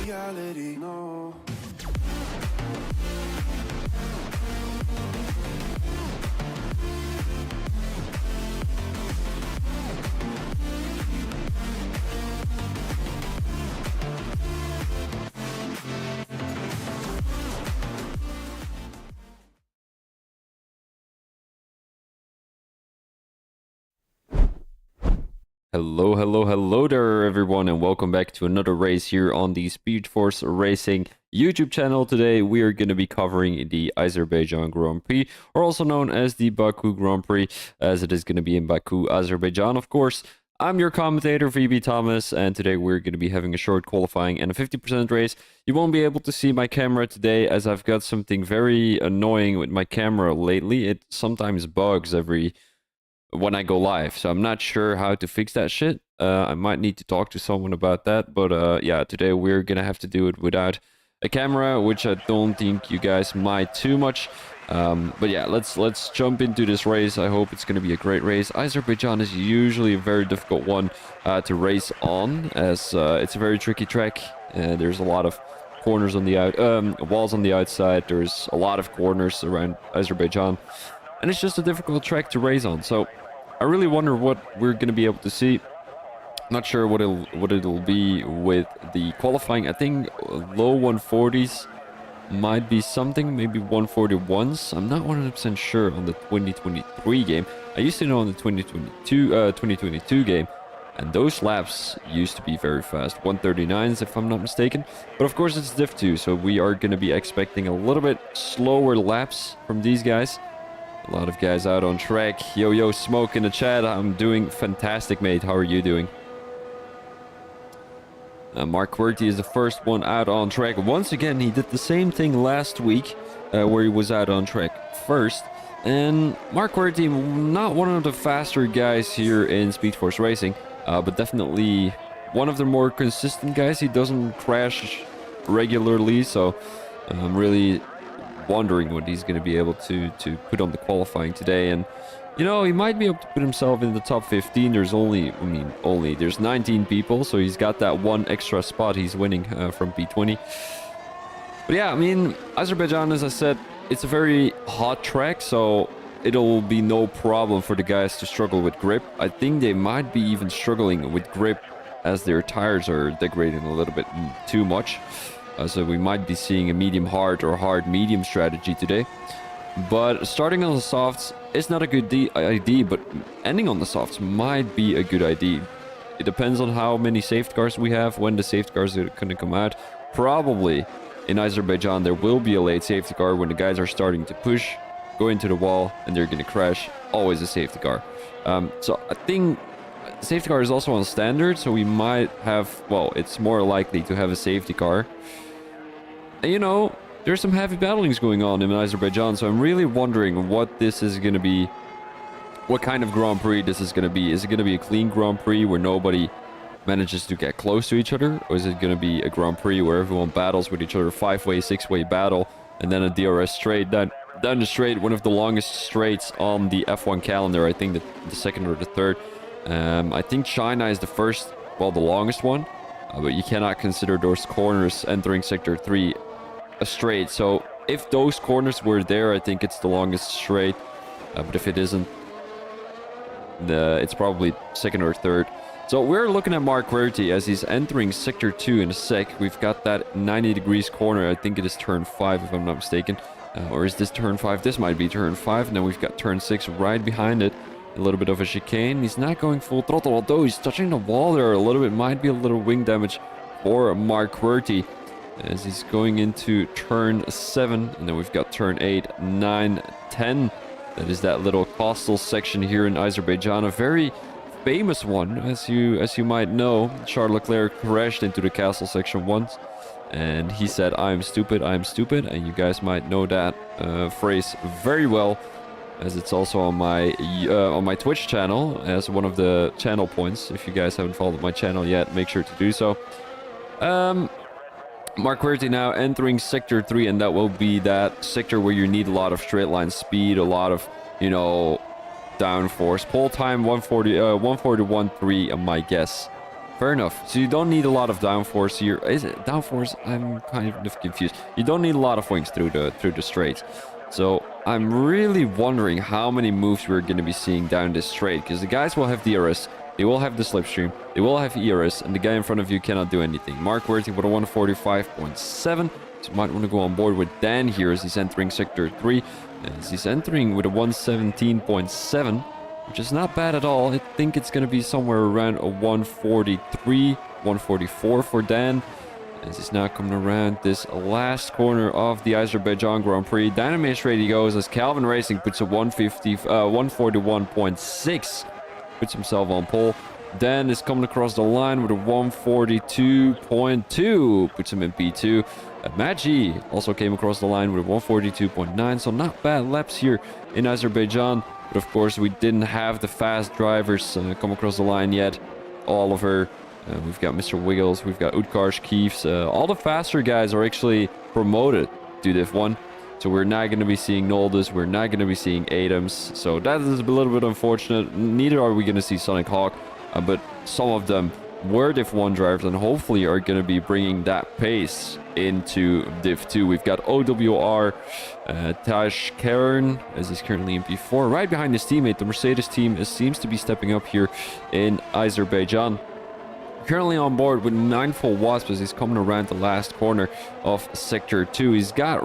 reality, no. Hello there, everyone, and welcome back to another race here on the Speed Force Racing YouTube channel. Today, we are going to be covering the Azerbaijan Grand Prix, or also known as the Baku Grand Prix, as it is going to be in Baku, Azerbaijan, of course. I'm your commentator, VB Thomas, and today we're going to be having a short qualifying and a 50% race. You won't be able to see my camera today, as I've got something very annoying with my camera lately. It sometimes bugs when I go live, so I'm not sure how to fix that shit. I might need to talk to someone about that, but yeah, today we're gonna have to do it without a camera, which I don't think you guys might too much. But yeah, let's jump into this race. I hope it's gonna be a great race. Azerbaijan is usually a very difficult one to race on, as it's a very tricky track. There's a lot of corners on the walls on the outside. There's a lot of corners around Azerbaijan, and it's just a difficult track to race on. So I really wonder what we're going to be able to see. Not sure what it'll be with the qualifying. I think low 140s might be something, maybe 141s. I'm not 100% sure on the 2023 game. I used to know on the 2022 game, and those laps used to be very fast, 139s if I'm not mistaken. But of course it's Div 2, so we are going to be expecting a little bit slower laps from these guys. A lot of guys out on track. Yo, Smoke in the chat. I'm doing fantastic, mate. How are you doing? Mark QWERTY is the first one out on track. Once again, he did the same thing last week, where he was out on track first. And Mark QWERTY, not one of the faster guys here in Speed Force Racing, but definitely one of the more consistent guys. He doesn't crash regularly, so I'm really wondering what he's going to be able to put on the qualifying today. And you know, he might be able to put himself in the top 15. There's there's 19 people, so he's got that one extra spot he's winning from P20. But yeah, I mean, Azerbaijan, as I said, it's a very hot track, so it'll be no problem for the guys to struggle with grip. I think they might be even struggling with grip as their tires are degrading a little bit too much. So we might be seeing a medium hard or hard medium strategy today. But starting on the softs is not a good idea, but ending on the softs might be a good idea. It depends on how many safety cars we have, when the safety cars are going to come out. Probably in Azerbaijan there will be a late safety car when the guys are starting to push, go into the wall, and they're going to crash. Always a safety car. So I think safety car is also on standard, so we might have, well, it's more likely to have a safety car. And you know, there's some heavy battlings going on in Azerbaijan, so I'm really wondering what this is going to be, what kind of Grand Prix this is going to be. Is it going to be a clean Grand Prix where nobody manages to get close to each other? Or is it going to be a Grand Prix where everyone battles with each other, 5-way, 6-way battle, and then a DRS straight down the straight, one of the longest straights on the F1 calendar, I think the second or the third. I think China is the first, well, the longest one, but you cannot consider those corners entering Sector 3 a straight. So if those corners were there, I think it's the longest straight, but if it isn't, it's probably second or third. So we're looking at Mark QWERTY as he's entering Sector 2 in a sec. We've got that 90 degrees corner. I think it is turn 5 if I'm not mistaken, or is this turn 5? This might be turn 5. And then we've got turn 6 right behind it. A little bit of a chicane. He's not going full throttle, although he's touching the wall there a little bit. Might be a little wing damage for Mark QWERTY as he's going into turn 7. And then we've got turn 8, 9, 10. That is that little coastal section here in Azerbaijan. A very famous one, as you might know. Charles Leclerc crashed into the castle section once, and he said, I'm stupid, and you guys might know that phrase very well, as it's also on my Twitch channel as one of the channel points. If you guys haven't followed my channel yet, make sure to do so. Mark QWERTY now entering Sector 3, and that will be that sector where you need a lot of straight line speed, a lot of, you know, downforce. Pole time 141.3, my guess. Fair enough. So you don't need a lot of downforce here. Is it downforce? I'm kind of confused. You don't need a lot of wings through the straight. So I'm really wondering how many moves we're going to be seeing down this straight, because the guys will have DRS, they will have the slipstream, they will have ERS, and the guy in front of you cannot do anything. Mark Werty with a 145.7. So you might want to go on board with Dan here as he's entering sector 3. As he's entering with a 117.7, which is not bad at all. I think it's going to be somewhere around a 143, 144 for Dan. As he's now coming around this last corner of the Azerbaijan Grand Prix. Dynamics ready goes as Calvin Racing puts a 141.6. Puts himself on pole. Dan is coming across the line with a 142.2. Puts him in P2. Maggi also came across the line with a 142.9. So not bad laps here in Azerbaijan. But of course we didn't have the fast drivers come across the line yet. Oliver. We've got Mr. Wiggles, we've got Utkarsh, Keefs. All the faster guys are actually promoted to Div 1. So we're not going to be seeing Noldus, we're not going to be seeing Adams. So that is a little bit unfortunate. Neither are we going to see Sonic Hawk. But some of them were Div 1 drivers and hopefully are going to be bringing that pace into Div 2. We've got OWR, Taj Kern, as he's currently in P4. Right behind his teammate, the Mercedes team seems to be stepping up here in Azerbaijan. Currently on board with 9 full wasps as he's coming around the last corner of sector 2. He's got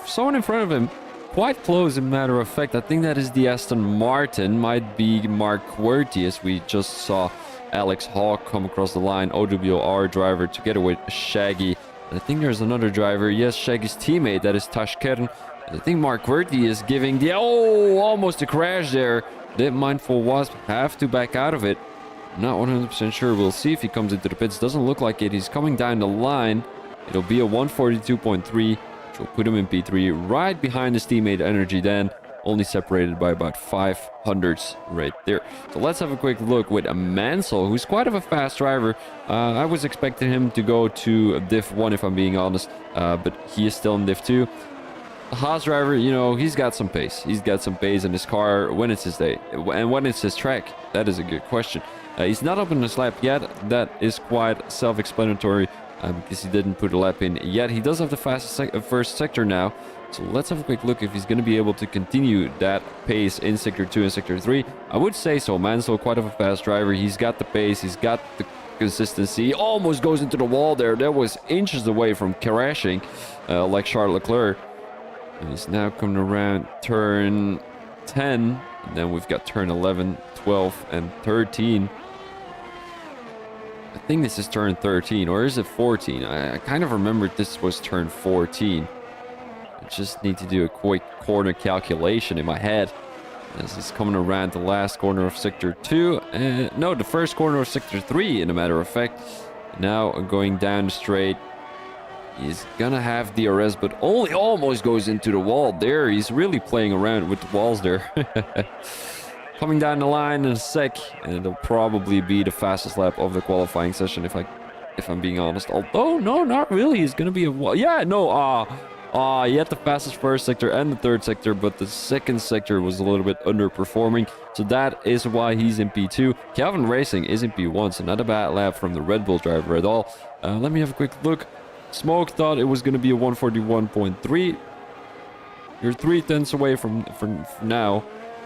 someone in front of him quite close, as a matter of fact. I think that is the Aston Martin. Might be Mark Werty, as we just saw Alex Hawk come across the line. OWR driver together with Shaggy. And I think there's another driver. Yes, Shaggy's teammate. That is Tashkern. I think Mark Werty is giving the... Oh, almost a crash there. Did Mindful Wasp have to back out of it? Not 100% sure. We'll see if he comes into the pits. Doesn't look like it. He's coming down the line. It'll be a 142.3, which will put him in P3, right behind his teammate Energy Dan, only separated by about 500s right there. So let's have a quick look with Mansell, who's quite of a fast driver. I was expecting him to go to Div 1 if I'm being honest, but he is still in Div 2. The Haas driver, you know, he's got some pace. He's got some pace in his car when it's his day. And when it's his track, that is a good question. He's not up in his lap yet. That is quite self-explanatory because he didn't put a lap in yet. He does have the fastest first sector now. So let's have a quick look if he's going to be able to continue that pace in Sector 2 and Sector 3. I would say so. Mansell, quite of a fast driver. He's got the pace. He's got the consistency. He almost goes into the wall there. That was inches away from crashing like Charles Leclerc. And he's now coming around turn 10. And then we've got turn 11, 12, and 13. I think this is turn 13, or is it 14? I kind of remembered this was turn 14. I just need to do a quick corner calculation in my head. As he's coming around the last corner of Sector 2. No, the first corner of Sector 3, in a matter of fact. Now going down straight. He's gonna have DRS, but only almost goes into the wall there. He's really playing around with the walls there. Coming down the line in a sec, and it'll probably be the fastest lap of the qualifying session if I'm being honest. Although, no, not really. He's gonna be a... Yeah, no, he had the fastest first sector and the third sector, but the second sector was a little bit underperforming. So that is why he's in P2. Calvin Racing is in P1, so not a bad lap from the Red Bull driver at all. Let me have a quick look. Smoke thought it was going to be a 141.3. You're 3/10 away from now.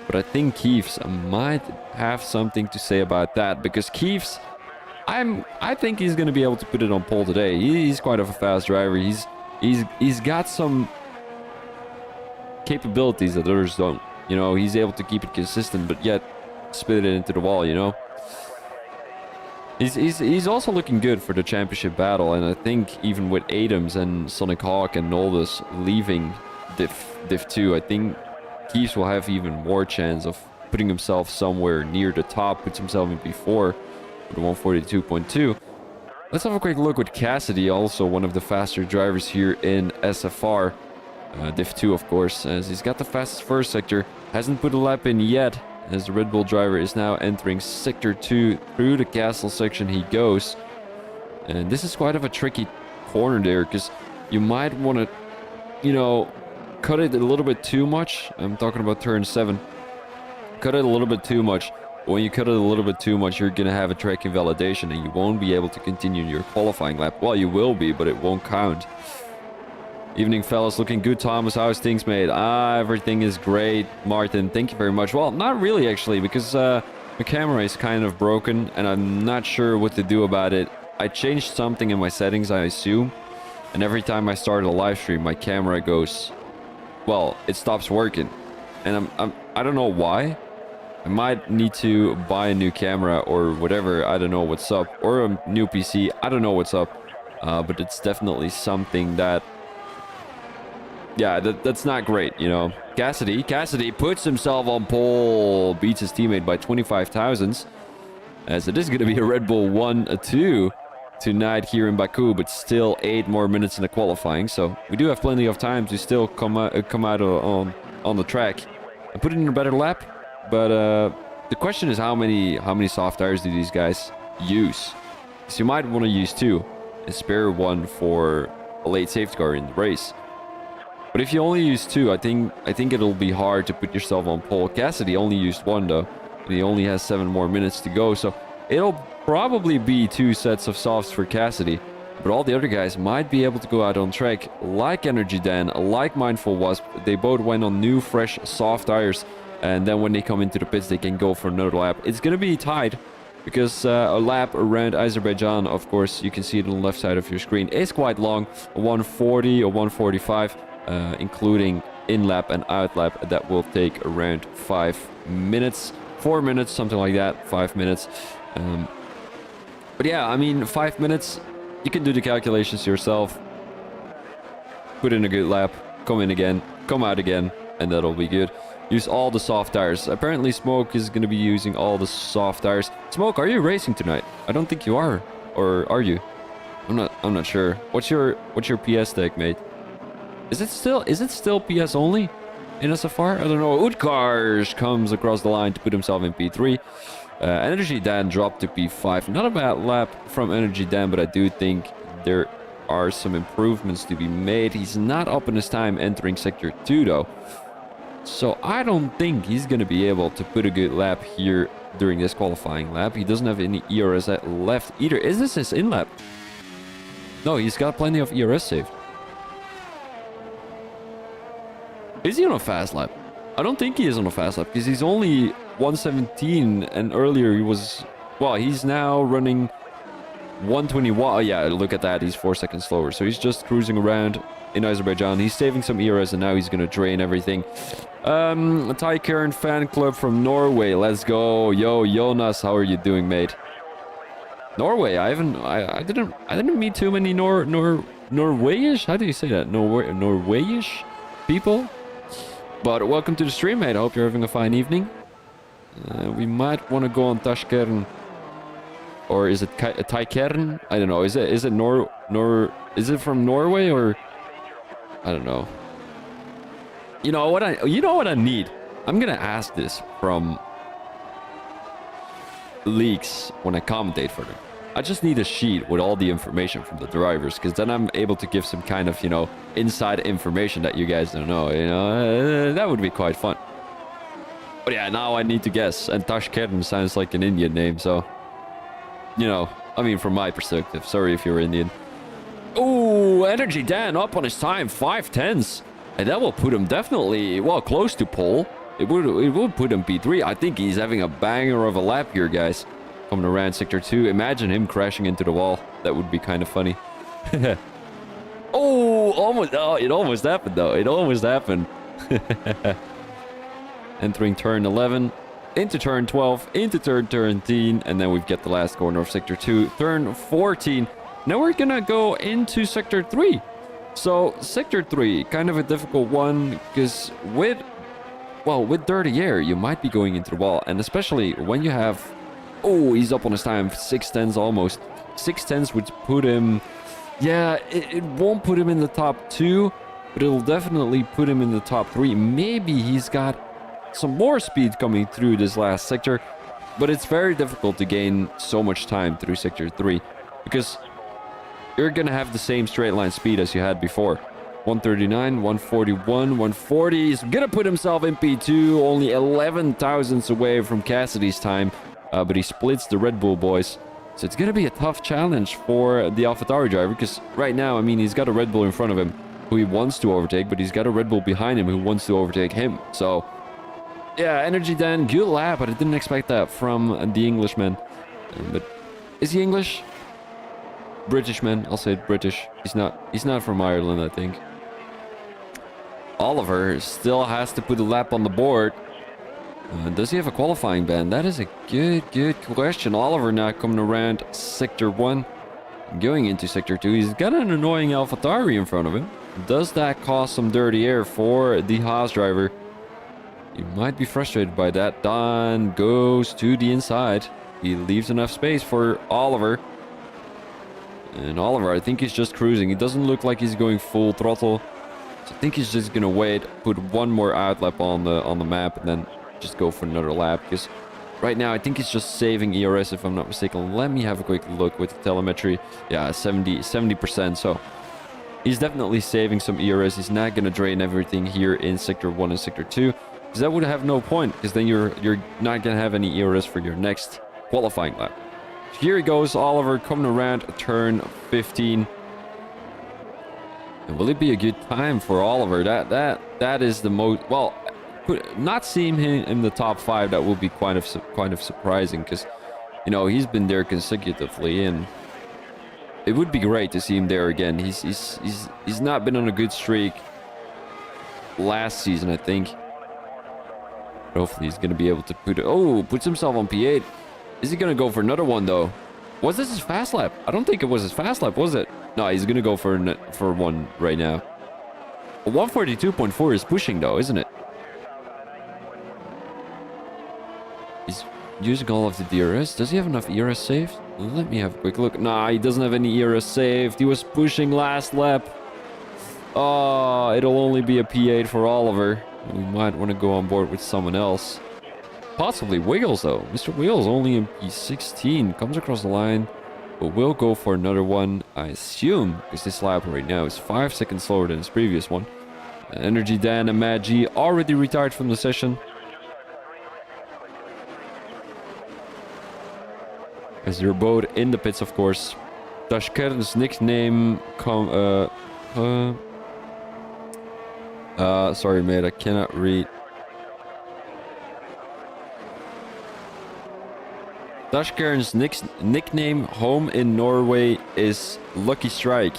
But I think Keefs might have something to say about that. Because Keefs, I think he's going to be able to put it on pole today. He's quite of a fast driver. He's got some capabilities that others don't. You know, he's able to keep it consistent, but yet spit it into the wall, you know. He's also looking good for the championship battle, and I think even with Adams and Sonic Hawk and Noldus leaving Div 2, I think Keefs will have even more chance of putting himself somewhere near the top, puts himself in P4 with a 142.2. Let's have a quick look with Cassidy, also one of the faster drivers here in SFR. Div 2, of course, as he's got the fastest first sector, hasn't put a lap in yet, as the Red Bull driver is now entering Sector 2. Through the castle section he goes. And this is quite of a tricky corner there, because you might want to, you know, cut it a little bit too much. I'm talking about turn 7. Cut it a little bit too much. When you cut it a little bit too much, you're going to have a track invalidation and you won't be able to continue your qualifying lap. Well, you will be, but it won't count. Evening, fellas. Looking good, Thomas. How's things, mate? Everything is great. Martin, thank you very much. Well, not really, actually, because my camera is kind of broken and I'm not sure what to do about it. I changed something in my settings, I assume. And every time I start a live stream, my camera goes... Well, it stops working. And I don't know why. I might need to buy a new camera or whatever. I don't know what's up. Or a new PC. I don't know what's up. But it's definitely something that... Yeah, that's not great, you know. Cassidy puts himself on pole. Beats his teammate by 25 thousandths. As it is going to be a Red Bull 1-2 tonight here in Baku. But still 8 more minutes in the qualifying. So we do have plenty of time to still come out on the track. And put it in a better lap. But the question is how many soft tires do these guys use? So you might want to use 2 and spare 1 for a late safety car in the race. But if you only use 2, I think it'll be hard to put yourself on pole. Cassidy only used 1 though, and he only has 7 more minutes to go. So it'll probably be 2 sets of softs for Cassidy. But all the other guys might be able to go out on track, like Energy Dan, like Mindful Wasp. They both went on new, fresh, soft tires. And then when they come into the pits, they can go for another lap. It's going to be tight because a lap around Azerbaijan, of course, you can see it on the left side of your screen, is quite long. 140 or 145, including in-lap and out-lap. That will take around 5 minutes. 4 minutes, something like that. 5 minutes. But yeah, I mean, 5 minutes, you can do the calculations yourself. Put in a good lap, come in again, come out again, and that'll be good. Use all the soft tires. Apparently Smoke is going to be using all the soft tires. Smoke, are you racing tonight? I don't think you are. Or are you? I'm not sure. What's your PS tag, mate? Is it still PS only in SFR? I don't know. Utkars comes across the line to put himself in P3. Energy Dan dropped to P5. Not a bad lap from Energy Dan, but I do think there are some improvements to be made. He's not up in his time entering Sector 2 though. So I don't think he's going to be able to put a good lap here during this qualifying lap. He doesn't have any ERS left either. Is this his in-lap? No, he's got plenty of ERS saved. Is he on a fast lap? I don't think he is on a fast lap because he's only 117 and earlier he was... Well, he's now running 121. Oh yeah, look at that. He's 4 seconds slower. So he's just cruising around in Azerbaijan. He's saving some ERS and now he's going to drain everything. Ty Karen fan club from Norway. Let's go. Yo, Jonas, how are you doing, mate? Norway. I didn't meet too many Norwegish. How do you say that? Norwegish people. But welcome to the stream, mate. I hope you're having a fine evening. We might want to go on Tashkern, or is it Tykern? I don't know. Is it is it from Norway or I don't know. You know what I need? I'm gonna ask this from leaks when I commentate for them. I just need a sheet with all the information from the drivers, because then I'm able to give some kind of, you know, inside information that you guys don't know. You know, that would be quite fun. But yeah, now I need to guess. And Tashkern sounds like an Indian name, so you know, I mean, from my perspective. Sorry if you're Indian. Oh, Energy Dan up on his time, 5/10, and that will put him definitely, well, close to pole. It would put him P3. I think he's having a banger of a lap here, guys. Coming around Sector 2. Imagine him crashing into the wall. That would be kind of funny. Oh, almost. Oh, it almost happened, though. It almost happened. Entering turn 11, into turn 12, into turn 13, and then we've got the last corner of Sector 2, turn 14. Now we're gonna go into Sector 3. So, Sector 3, kind of a difficult one, because with dirty air, you might be going into the wall, and especially when you have... Oh, he's up on his time, 6/10 almost. 6/10 would put him... Yeah, it won't put him in the top 2, but it'll definitely put him in the top 3. Maybe he's got some more speed coming through this last sector, but it's very difficult to gain so much time through Sector 3, because you're gonna have the same straight line speed as you had before. 139, 141, 140. He's gonna put himself in P2, only 11 thousandths away from Cassidy's time, but he splits the Red Bull boys. So it's gonna be a tough challenge for the AlphaTauri driver, because right now, I mean, he's got a Red Bull in front of him who he wants to overtake, but he's got a Red Bull behind him who wants to overtake him. So yeah, Energy Dan, good lap, but I didn't expect that from the Englishman. But is he English? British, man. I'll say it, British. He's not from Ireland, I think. Oliver still has to put a lap on the board. Does he have a qualifying ban? That is a good question. Oliver now coming around Sector 1, going into Sector 2. He's got an annoying AlphaTauri in front of him. Does that cause some dirty air for the Haas driver? You might be frustrated by that. Don goes to the inside. He leaves enough space for Oliver. And Oliver, I think he's just cruising. He doesn't look like he's going full throttle. So I think he's just gonna wait, put one more outlap on the map, and then just go for another lap. Because right now, I think he's just saving ERS, if I'm not mistaken. Let me have a quick look with the telemetry. Yeah, 70%. So he's definitely saving some ERS. He's not gonna drain everything here in Sector 1 and Sector 2. Because that would have no point, because then you're not gonna have any ERS for your next qualifying lap. Here he goes, Oliver coming around turn 15. And will it be a good time for Oliver? That is the most, well, not seeing him in the top 5, that will be kind of surprising, because you know he's been there consecutively, and it would be great to see him there again. He's not been on a good streak last season, I think. But hopefully he's gonna be able to puts himself on P8. Is he gonna go for another one though? Was this his fast lap? I don't think it was his fast lap, was it? No, he's gonna go for one right now. 142.4 is pushing though, isn't it? He's using all of the DRS. Does he have enough ERS saved? Let me have a quick look. Nah, he doesn't have any ERS saved. He was pushing last lap. Oh, it'll only be a P8 for Oliver. We might want to go on board with someone else. Possibly Wiggles though. Mr. Wiggles only in P16. Comes across the line. But we'll go for another one, I assume, because this lap right now is 5 seconds slower than his previous one. Energy Dan and Mad G already retired from the session. As they're both in the pits, of course. Tashkern's nickname sorry mate, I cannot read. Tashkern's nickname home in Norway is Lucky Strike.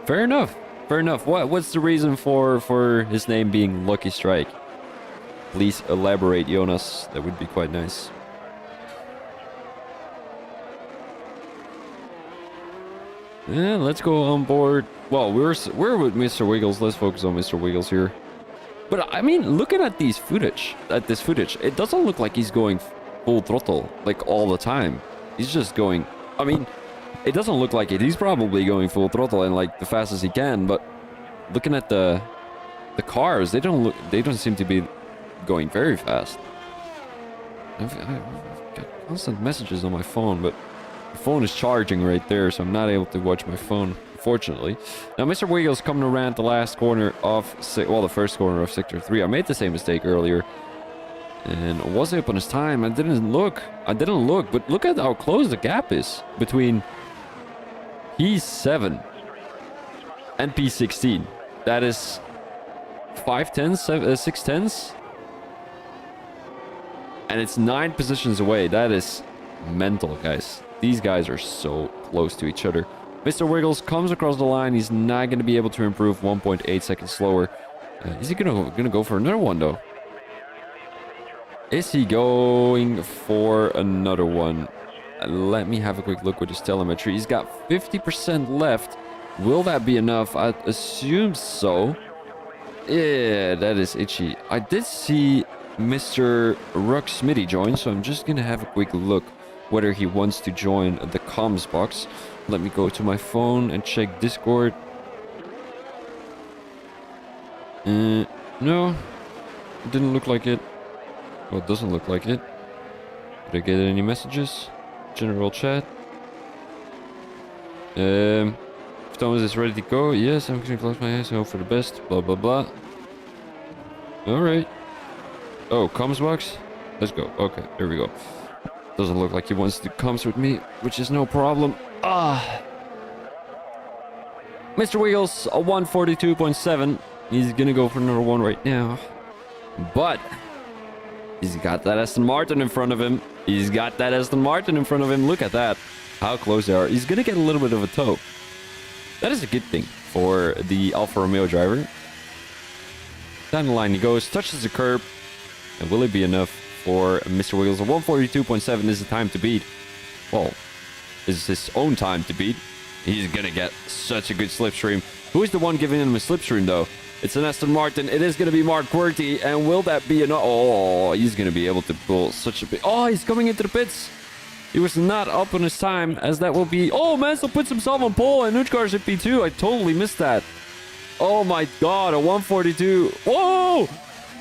Fair enough. Fair enough. What's the reason for his name being Lucky Strike? Please elaborate, Jonas. That would be quite nice. Yeah, let's go on board. Well, we're with Mr. Wiggles. Let's focus on Mr. Wiggles here. But I mean, looking at this footage, it doesn't look like he's going full throttle like all the time. He's just going, I mean, it doesn't look like it. He's probably going full throttle and like the fastest he can, but looking at the cars, they don't seem to be going very fast. I've got constant messages on my phone, but the phone is charging right there, so I'm not able to watch my phone, unfortunately. Now Mr. Wiggles coming around the last corner of the first corner of Sector 3. I made the same mistake earlier and was up on his time. I didn't look, but look at how close the gap is between P7 and P16. That is 5 tenths, 6 tenths, and it's 9 positions away. That is mental, guys. These guys are so close to each other. Mr. Wiggles comes across the line. He's not going to be able to improve 1.8 seconds slower. Is he gonna go for another one though? Is he going for another one? Let me have a quick look with his telemetry. He's got 50% left. Will that be enough? I assume so. Yeah, that is itchy. I did see Mr. Ruck Smitty join, so I'm just gonna have a quick look whether he wants to join the comms box. Let me go to my phone and check Discord. No, it didn't look like it. Well, it doesn't look like it. Did I get any messages? General chat. Thomas is ready to go. Yes, I'm gonna close my eyes and hope for the best. Blah, blah, blah. Alright. Oh, comms box? Let's go. Okay, there we go. Doesn't look like he wants to comms with me, which is no problem. Ah. Mr. Wiggles, a 142.7. He's gonna go for another one right now. But he's got that Aston Martin in front of him. He's got that Aston Martin in front of him. Look at that. How close they are. He's gonna get a little bit of a tow. That is a good thing for the Alfa Romeo driver. Down the line he goes, touches the curb. And will it be enough for Mr. Wiggles? A 142.7 is the time to beat. Well, is his own time to beat. He's gonna get such a good slipstream. Who is the one giving him a slipstream though? It's an Aston Martin. It is gonna be Mark Quirty. And will that be enough? Oh, he's gonna be able to pull such a big... Oh, he's coming into the pits. He was not up on his time, as that will be... Oh, Mansell puts himself on pole, and Utkar's at P2. I totally missed that. Oh my god, a 142. Whoa!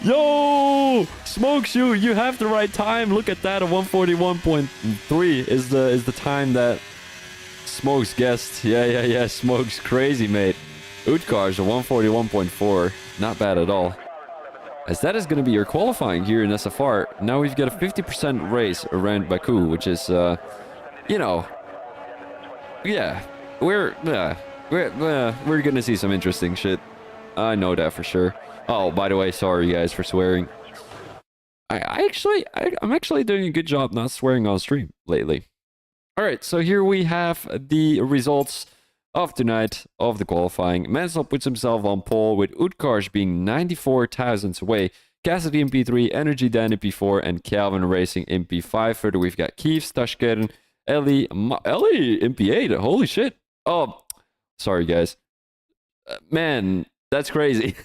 Yo! Smokes you. You have the right time. Look at that. A 141.3 is the time that Smokes guessed. Yeah. Smokes crazy, mate. Utkar's a 141.4. Not bad at all. As that is going to be your qualifying here in SFR. Now we've got a 50% race around Baku, which is, you know, yeah, we're going to see some interesting shit. I know that for sure. Oh, by the way, sorry guys for swearing. I'm actually doing a good job not swearing on stream lately. All right, so here we have the results of tonight of the qualifying. Mansell puts himself on pole with Utkarsh being 94 thousandths away. Cassidy in P3, Energy Dan in P4, and Calvin Racing in P5. Further, we've got Keith, Stashkeren, Ellie in P8. Holy shit. Oh, sorry guys. Man, that's crazy.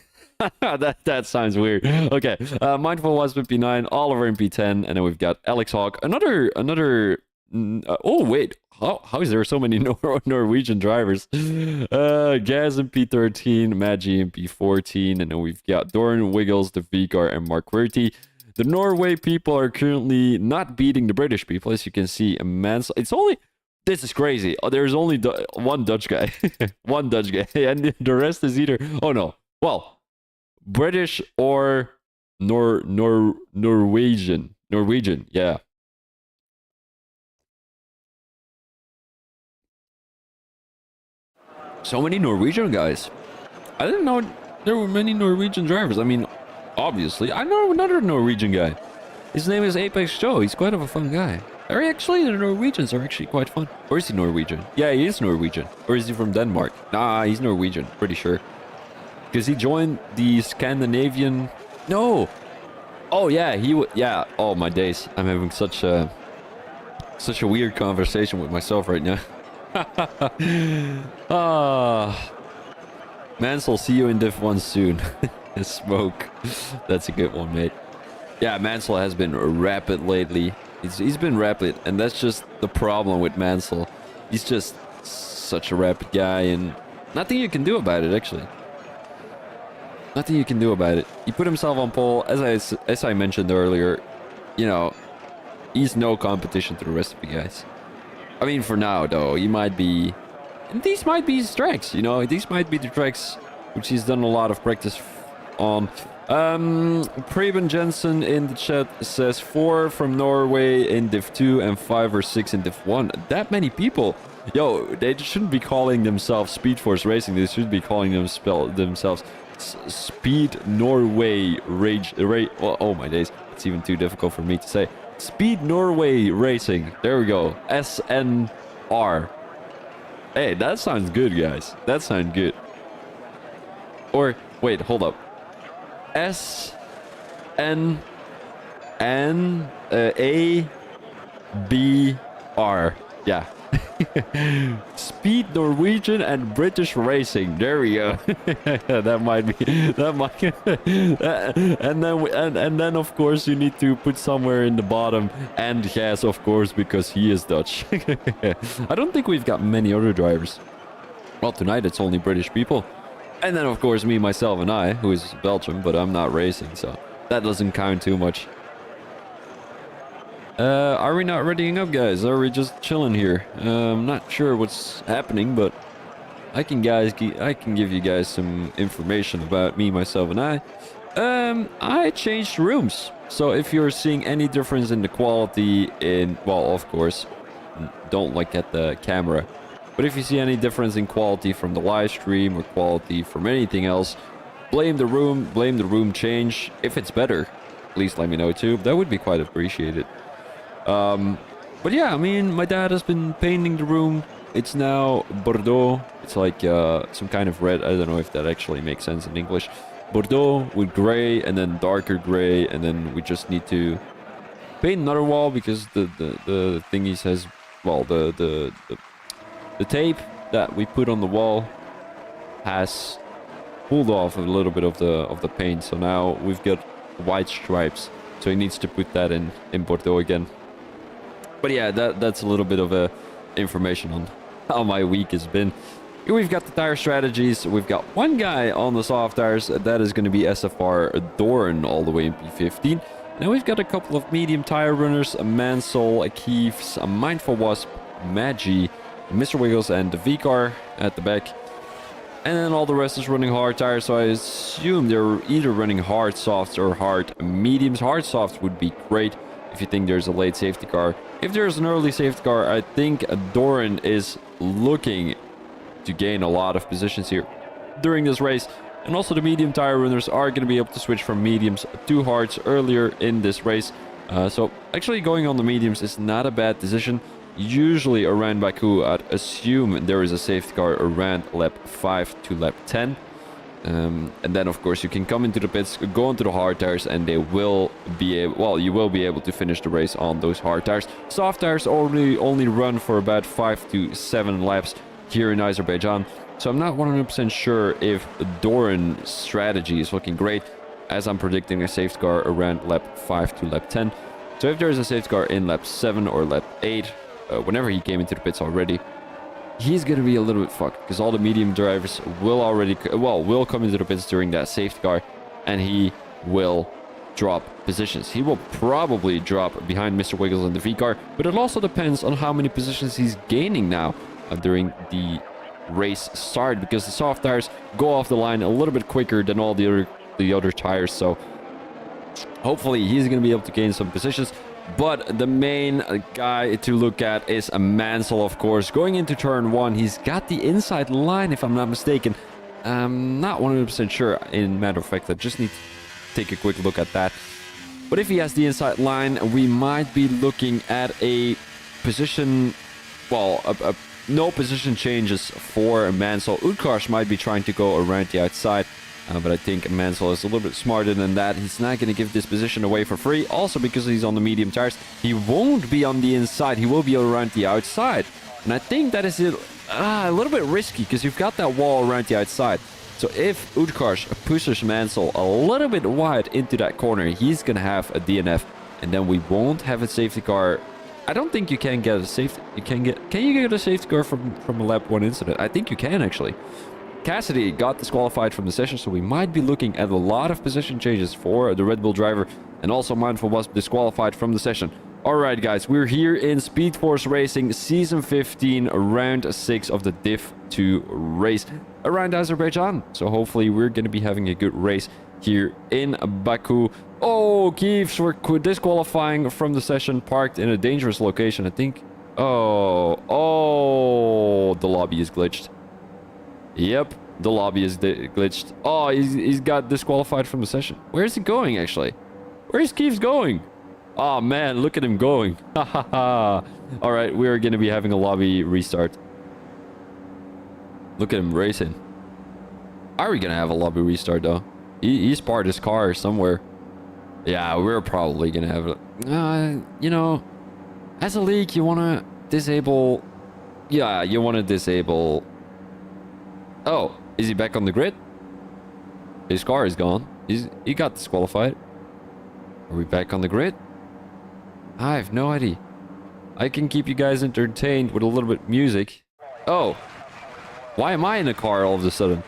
that sounds weird. Okay, Mindful was in P9, Oliver in P10, and then we've got Alex Hawk. Another oh wait, how is there so many Norwegian drivers? Gaz in P13, Maggie in P14, and then we've got Doran, Wiggles, the Vigar, and Mark Quirty. The Norway people are currently not beating the British people, as you can see. It's only... This is crazy. Oh, there's only one Dutch guy. One Dutch guy. And the rest is either... Oh, no. Well, British or Norwegian. Norwegian, yeah. So many Norwegian guys. I didn't know there were many Norwegian drivers. I mean, obviously. I know another Norwegian guy. His name is Apex Joe. He's quite of a fun guy. Actually, the Norwegians are actually quite fun. Or is he Norwegian? Yeah, he is Norwegian. Or is he from Denmark? Nah, he's Norwegian. Pretty sure. Because he joined the Scandinavian... No! Oh, yeah, he would... Yeah, oh, my days. I'm having such a weird conversation with myself right now. Mansell, see you in Div 1 soon. Smoke. That's a good one, mate. Yeah, Mansell has been rapid lately. He's been rapid, and that's just the problem with Mansell. He's just such a rapid guy, and nothing you can do about it, actually. Nothing you can do about it. He put himself on pole, as I mentioned earlier. You know, he's no competition to the rest of the guys. I mean, for now, though, he might be... These might be his tracks, you know? These might be the tracks which he's done a lot of practice on. Preben Jensen in the chat says 4 from Norway in Div 2 and 5 or 6 in Div 1. That many people. Yo, they shouldn't be calling themselves Speed Force Racing. They should be calling themselves Speed Norway Rage. Well, oh my days. It's even too difficult for me to say. Speed Norway Racing. There we go. SNR. Hey, that sounds good, guys. That sounds good. Or, wait, hold up. SNNABR. Yeah. Speed Norwegian and British Racing. There we go. That might be. That might. and then of course you need to put somewhere in the bottom. And yes, of course, because he is Dutch. I don't think we've got many other drivers. Well, tonight it's only British people. And then of course me, myself, and I, who is Belgium, but I'm not racing, so that doesn't count too much. Are we not readying up, guys? Are we just chilling here? I'm not sure what's happening, but I can give you guys some information about me, myself, and I. I changed rooms. So if you're seeing any difference in the quality well, of course, don't look at the camera. But if you see any difference in quality from the live stream or quality from anything else, blame the room change. If it's better, please let me know too. That would be quite appreciated. But yeah, I mean, my dad has been painting the room. It's now Bordeaux. It's like some kind of red. I don't know if that actually makes sense in English. Bordeaux with gray and then darker gray, and then we just need to paint another wall because the thingy says, well, the tape that we put on the wall has pulled off a little bit of the paint, so now we've got white stripes. So he needs to put that in Bordeaux again. But yeah, that's a little bit of information on how my week has been. Here we've got the tire strategies. We've got one guy on the soft tires. That is going to be SFR Doran all the way in P15. Now we've got a couple of medium tire runners, a Mansell, a Keeves, a Mindful Wasp, Magi, Mr. Wiggles, and the V-Car at the back. And then all the rest is running hard tires, so I assume they're either running hard softs or hard mediums. Hard softs would be great if you think there's a late safety car. If there's an early safety car, I think Doran is looking to gain a lot of positions here during this race. And also the medium tire runners are going to be able to switch from mediums to hards earlier in this race. So actually going on the mediums is not a bad decision. Usually around Baku, I'd assume there is a safety car around lap 5 to lap 10. And then of course you can come into the pits, go into the hard tires, and they will be able, well, you will be able to finish the race on those hard tires. Soft tires only run for about 5 to 7 laps here in Azerbaijan. So I'm not 100% sure if Doran's strategy is looking great, as I'm predicting a safety car around lap 5 to lap 10. So if there is a safety car in lap 7 or lap 8, whenever he came into the pits already, he's going to be a little bit fucked, because all the medium drivers will come into the pits during that safety car, and he will drop positions. He will probably drop behind Mr. Wiggles and the V-Car, but it also depends on how many positions he's gaining now during the race start, because the soft tires go off the line a little bit quicker than all the other tires. So hopefully he's going to be able to gain some positions. But the main guy to look at is a Mansell, of course. Going into turn 1, he's got the inside line, if I'm not mistaken. I'm not 100% sure. In matter of fact, I just need to take a quick look at that. But if he has the inside line, we might be looking at a position, well, no position changes for Mansell. Utkarsh might be trying to go around the outside. But I think Mansell is a little bit smarter than that. He's not going to give this position away for free. Also, because he's on the medium tires, he won't be on the inside. He will be around the outside. And I think that is a little bit risky, because you've got that wall around the outside. So if Utkarsh pushes Mansell a little bit wide into that corner, he's going to have a DNF. And then we won't have a safety car. I don't think you can get a safety... Can you get a safety car from a lap 1 incident? I think you can, actually. Cassidy got disqualified from the session, so we might be looking at a lot of position changes for the Red Bull driver, and also Mindful was disqualified from the session. Alright guys, we're here in Speed Force Racing Season 15, round 6 of the Div 2 race around Azerbaijan. So hopefully we're going to be having a good race here in Baku. Oh, Keeves were disqualifying from the session, parked in a dangerous location, I think. Oh, the lobby is glitched. Yep, the lobby is glitched. Oh, he's got disqualified from the session. Where is he going, actually? Where is Keeves going? Oh, man, look at him going. Ha ha ha. All right, we're going to be having a lobby restart. Look at him racing. Are we going to have a lobby restart, though? He's parked his car somewhere. Yeah, we're probably going to have it. You know, as a league, you want to disable... Yeah, you want to disable... Oh, is he back on the grid? His car is gone. He got disqualified. Are we back on the grid? I have no idea. I can keep you guys entertained with a little bit of music. Oh. Why am I in a car all of a sudden?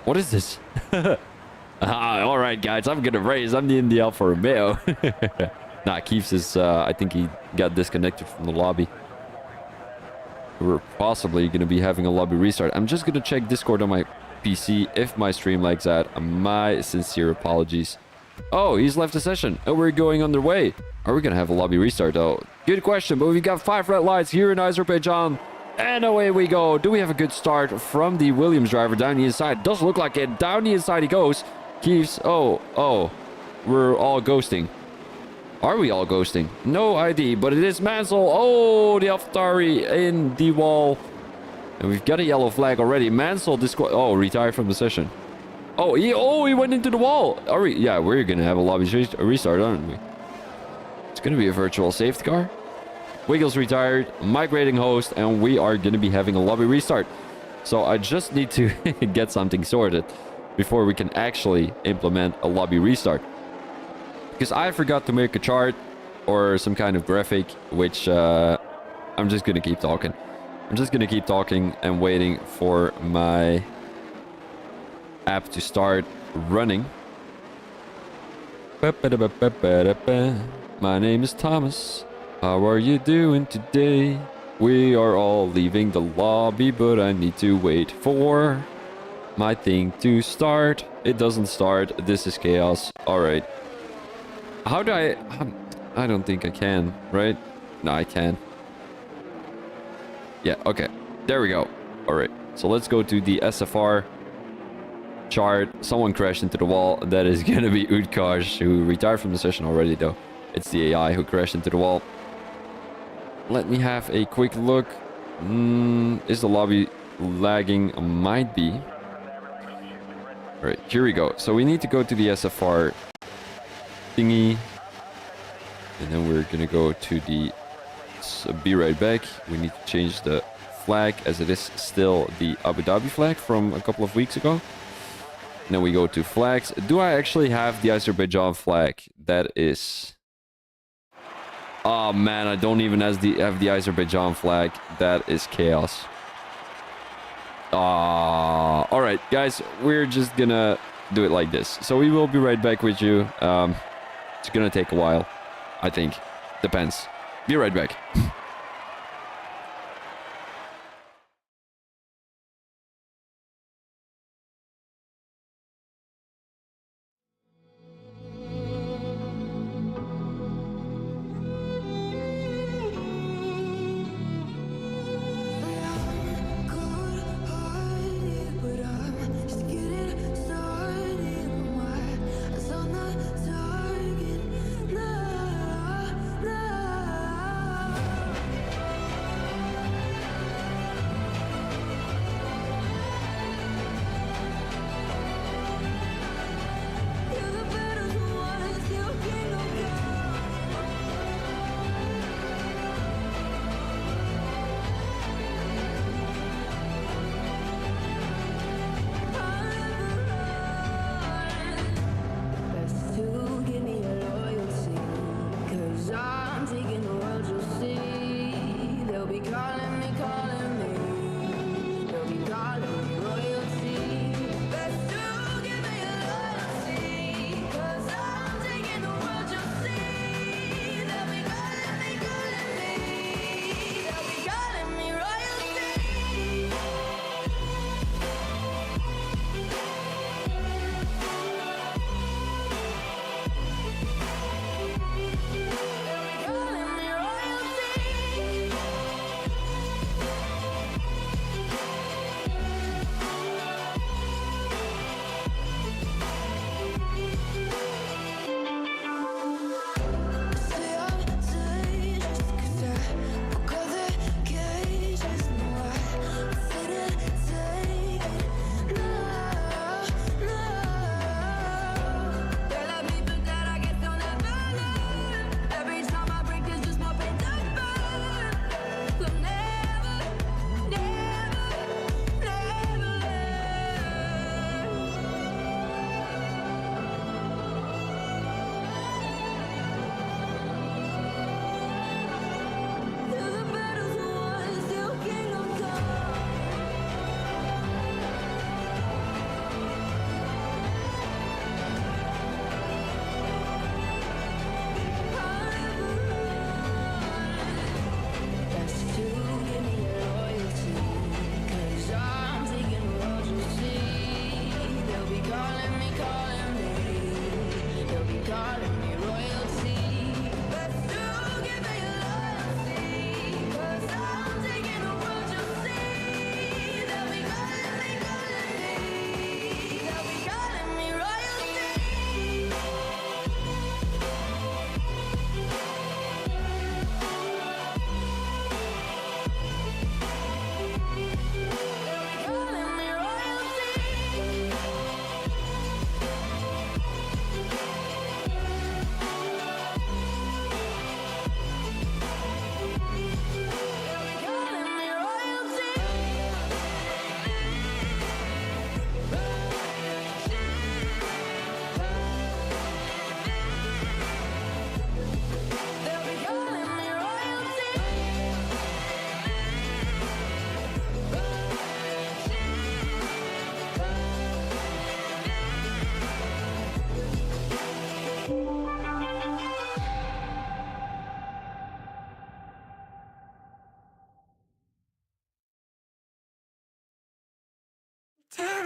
What is this? Alright guys, I'm gonna race. I'm in the Alfa Romeo. Nah, Keeves is, I think he got disconnected from the lobby. we're possibly going to be having a lobby restart. I'm just going to check Discord on my PC if my stream lags out. My sincere apologies. Oh, he's left the session and we're going underway. Are we going to have a lobby restart though? Good question, but we've got 5 red lights here in Azerbaijan. And away we go. Do we have a good start from the Williams driver down the inside? Does look like it. Down the inside he goes. Keeps. Oh. We're all ghosting. Are we all ghosting? No ID, but it is Mansell. Oh, the AlphaTauri in the wall. And we've got a yellow flag already. Mansell retired from the session. Oh, he went into the wall. Are we? Yeah, we're going to have a lobby restart, aren't we? It's going to be a virtual safety car. Wiggles retired, migrating host, and we are going to be having a lobby restart. So I just need to get something sorted before we can actually implement a lobby restart. Because I forgot to make a chart or some kind of graphic, which I'm just going to keep talking. I'm just going to keep talking and waiting for my app to start running. My name is Thomas. How are you doing today? We are all leaving the lobby, but I need to wait for my thing to start. It doesn't start. This is chaos. All right. How do I don't think I can, right? No, I can. Yeah, okay. There we go. All right. So let's go to the SFR chart. Someone crashed into the wall. That is going to be Utkaj, who retired from the session already, though. It's the AI who crashed into the wall. Let me have a quick look. Is the lobby lagging? Might be. All right, here we go. So we need to go to the SFR thingy. And then we're going to go to the... be right back. We need to change the flag as it is still the Abu Dhabi flag from a couple of weeks ago. And then we go to flags. Do I actually have the Azerbaijan flag? That is... Oh man, I don't even have the Azerbaijan flag. That is chaos. All right, guys, we're just gonna do it like this. So we will be right back with you. It's gonna take a while, I think. Depends. Be right back.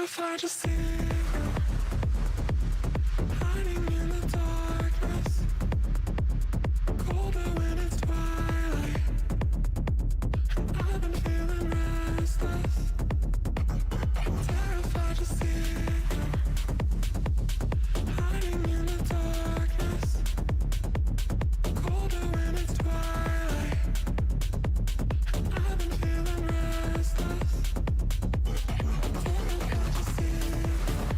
Terrified to see you, hiding in the darkness, colder when it's twilight. I've been feeling restless, terrified to see you, hiding in the darkness, colder when it's twilight. I've been feeling restless, terrified to see you.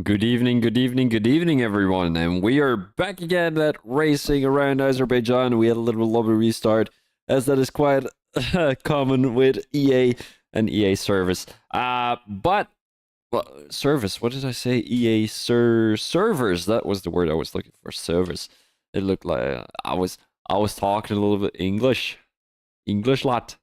Good evening, good evening, good evening, everyone. And we are back again at racing around Azerbaijan. We had a little lobby restart, as that is quite common with EA and EA service. But well, service. What did I say? EA servers. That was the word I was looking for. Service. It looked like I was talking a little bit English. English lot.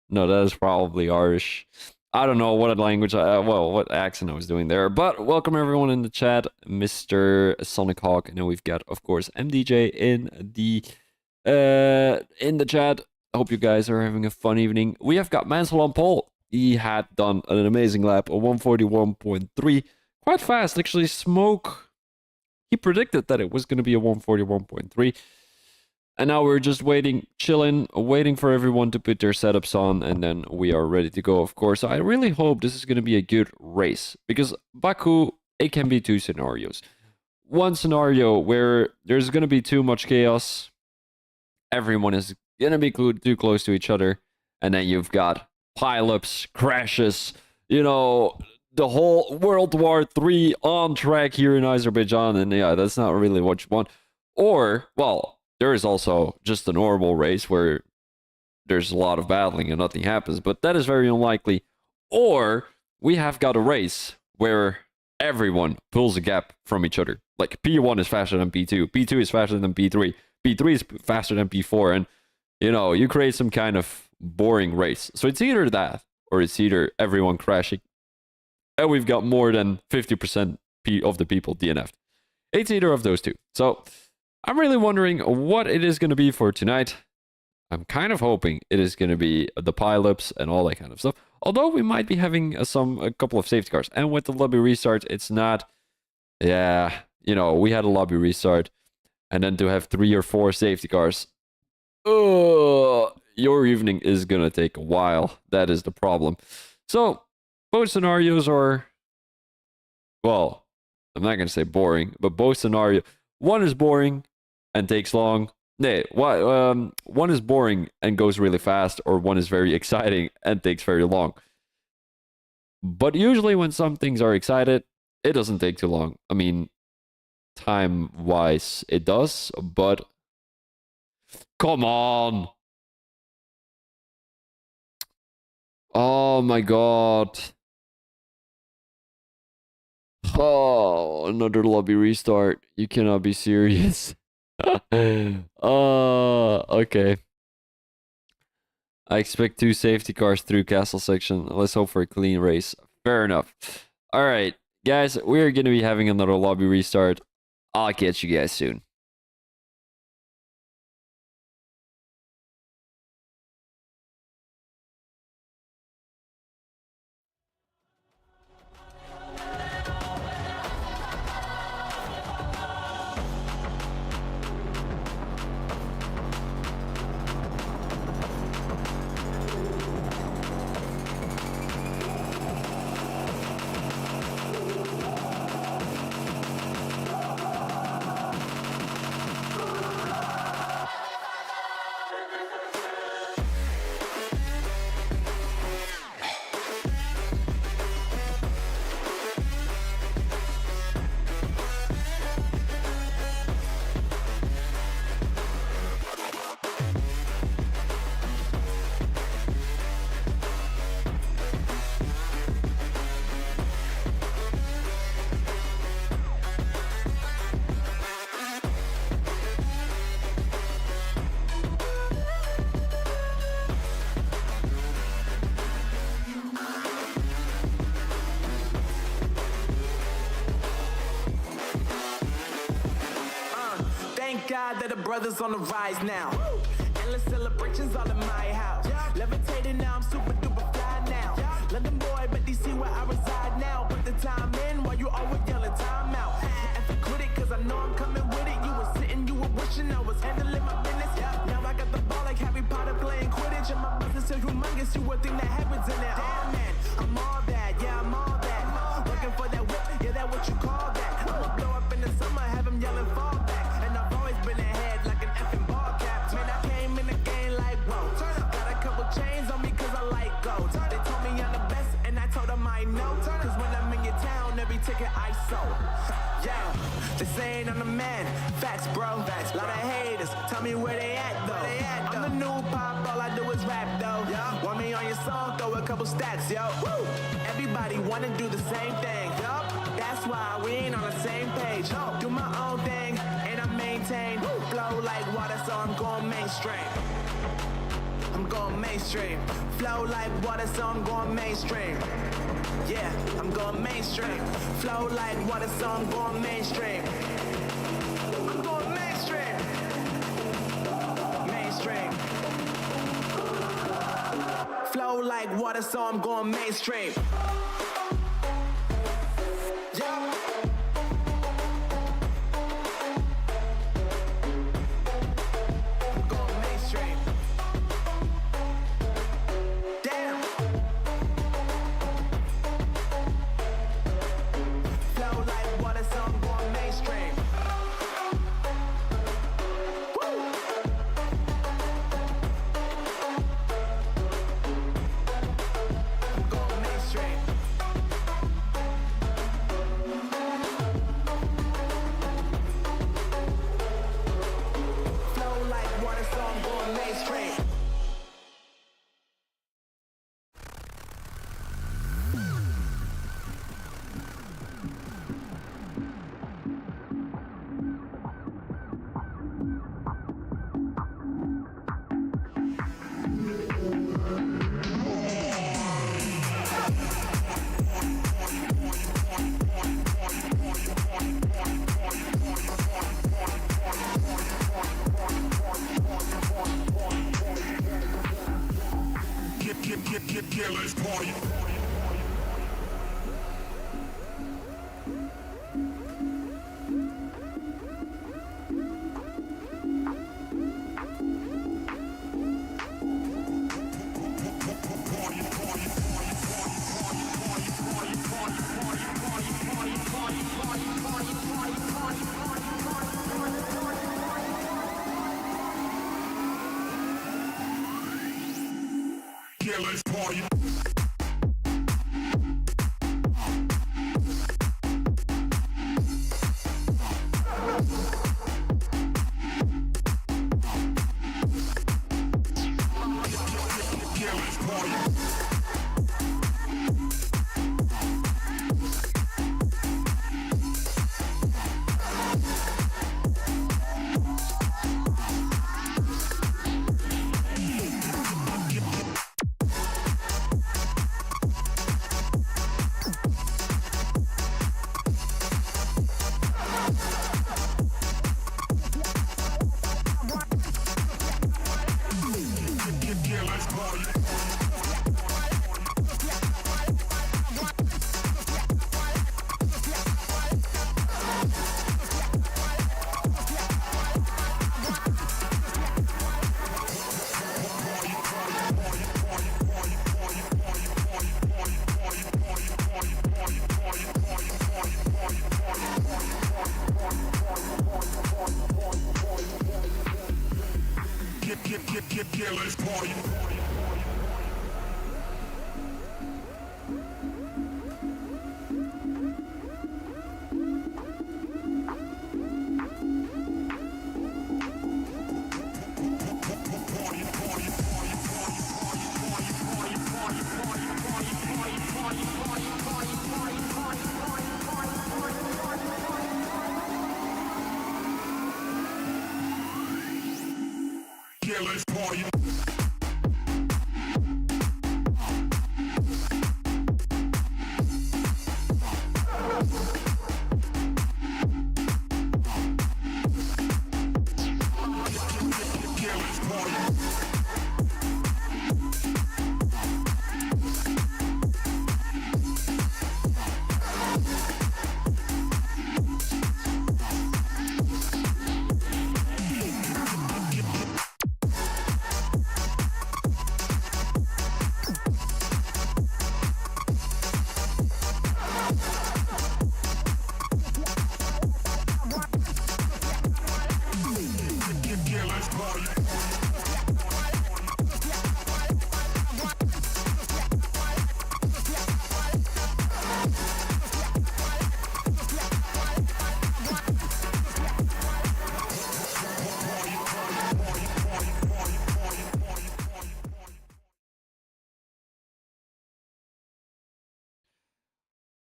No, that is probably Irish. I don't know what language, what accent I was doing there. But welcome everyone in the chat, Mr. Sonic Hawk, and then we've got, of course, MDJ in the chat. I hope you guys are having a fun evening. We have got Mansell on pole. He had done an amazing lap, a 141.3, quite fast. Actually, Smoke, he predicted that it was going to be a 141.3. And now we're just waiting, chilling, waiting for everyone to put their setups on, and then we are ready to go, of course. I really hope this is going to be a good race, because Baku, it can be two scenarios. One scenario where there's going to be too much chaos, everyone is going to be too close to each other, and then you've got pileups, crashes, you know, the whole World War III on track here in Azerbaijan, and yeah, that's not really what you want. Or, well, there is also just a normal race where there's a lot of battling and nothing happens, but that is very unlikely. Or we have got a race where everyone pulls a gap from each other. Like P1 is faster than P2, P2 is faster than P3, P3 is faster than P4, and you know, you create some kind of boring race. So it's either that, or it's either everyone crashing, and we've got more than 50% of the people DNF'd. It's either of those two. So I'm really wondering what it is going to be for tonight. I'm kind of hoping it is going to be the pileups and all that kind of stuff. Although we might be having a couple of safety cars. And with the lobby restart, it's not... Yeah, you know, we had a lobby restart. And then to have 3 or 4 safety cars. Your evening is going to take a while. That is the problem. So, both scenarios are... Well, I'm not going to say boring. But both scenarios... One is boring and takes long. One is boring and goes really fast, or one is very exciting and takes very long. But usually when some things are excited, it doesn't take too long. I mean, time-wise, it does, but... Come on! Oh my god. Oh, another lobby restart. You cannot be serious. Okay. I expect 2 safety cars through castle section. Let's hope for a clean race. Fair enough. Alright, guys, we're going to be having another lobby restart. I'll catch you guys soon. God that the brothers on the rise now. Endless celebrations all in my house. Levitating now, I'm super duper fly now. London boy, but DC where I reside now. Put the time in while you always yelling time out. And for quit it, cause I know I'm coming with it. You were sitting, you were wishing I was handling my business. Now I got the ball like Harry Potter playing Quidditch. And my business is humongous, you would think that happens in there. Damn man, I'm all that, yeah, I'm all that. Looking for that whip, yeah, that what you call that. I'ma blow up in the summer, have him yelling fall back. Been ahead like an effing ball cap. Man, I came in the game like, whoa. Got a couple chains on me cause I like gold. They told me I'm the best and I told them I know. Cause when I'm in your town, every ticket I sold. Yeah, they saying I'm the man. Facts, bro. Facts, lot of haters. Tell me where they at, though. I'm the new pop, all I do is rap, though. Want me on your song, throw a couple stats, yo. Woo! Everybody wanna do the same thing, yup. That's why we ain't on the same page. Do my own thing, and I maintain. Flow like water, so I'm going mainstream. I'm going mainstream. Flow like water, so I'm going mainstream. Yeah, I'm going mainstream. Flow like water, so I'm going mainstream. I'm going mainstream. Mainstream. Flow like water, so I'm going mainstream. Yeah. Yeah, let's party. Yeah, let's party. Yeah, let's party. Yeah, let's party.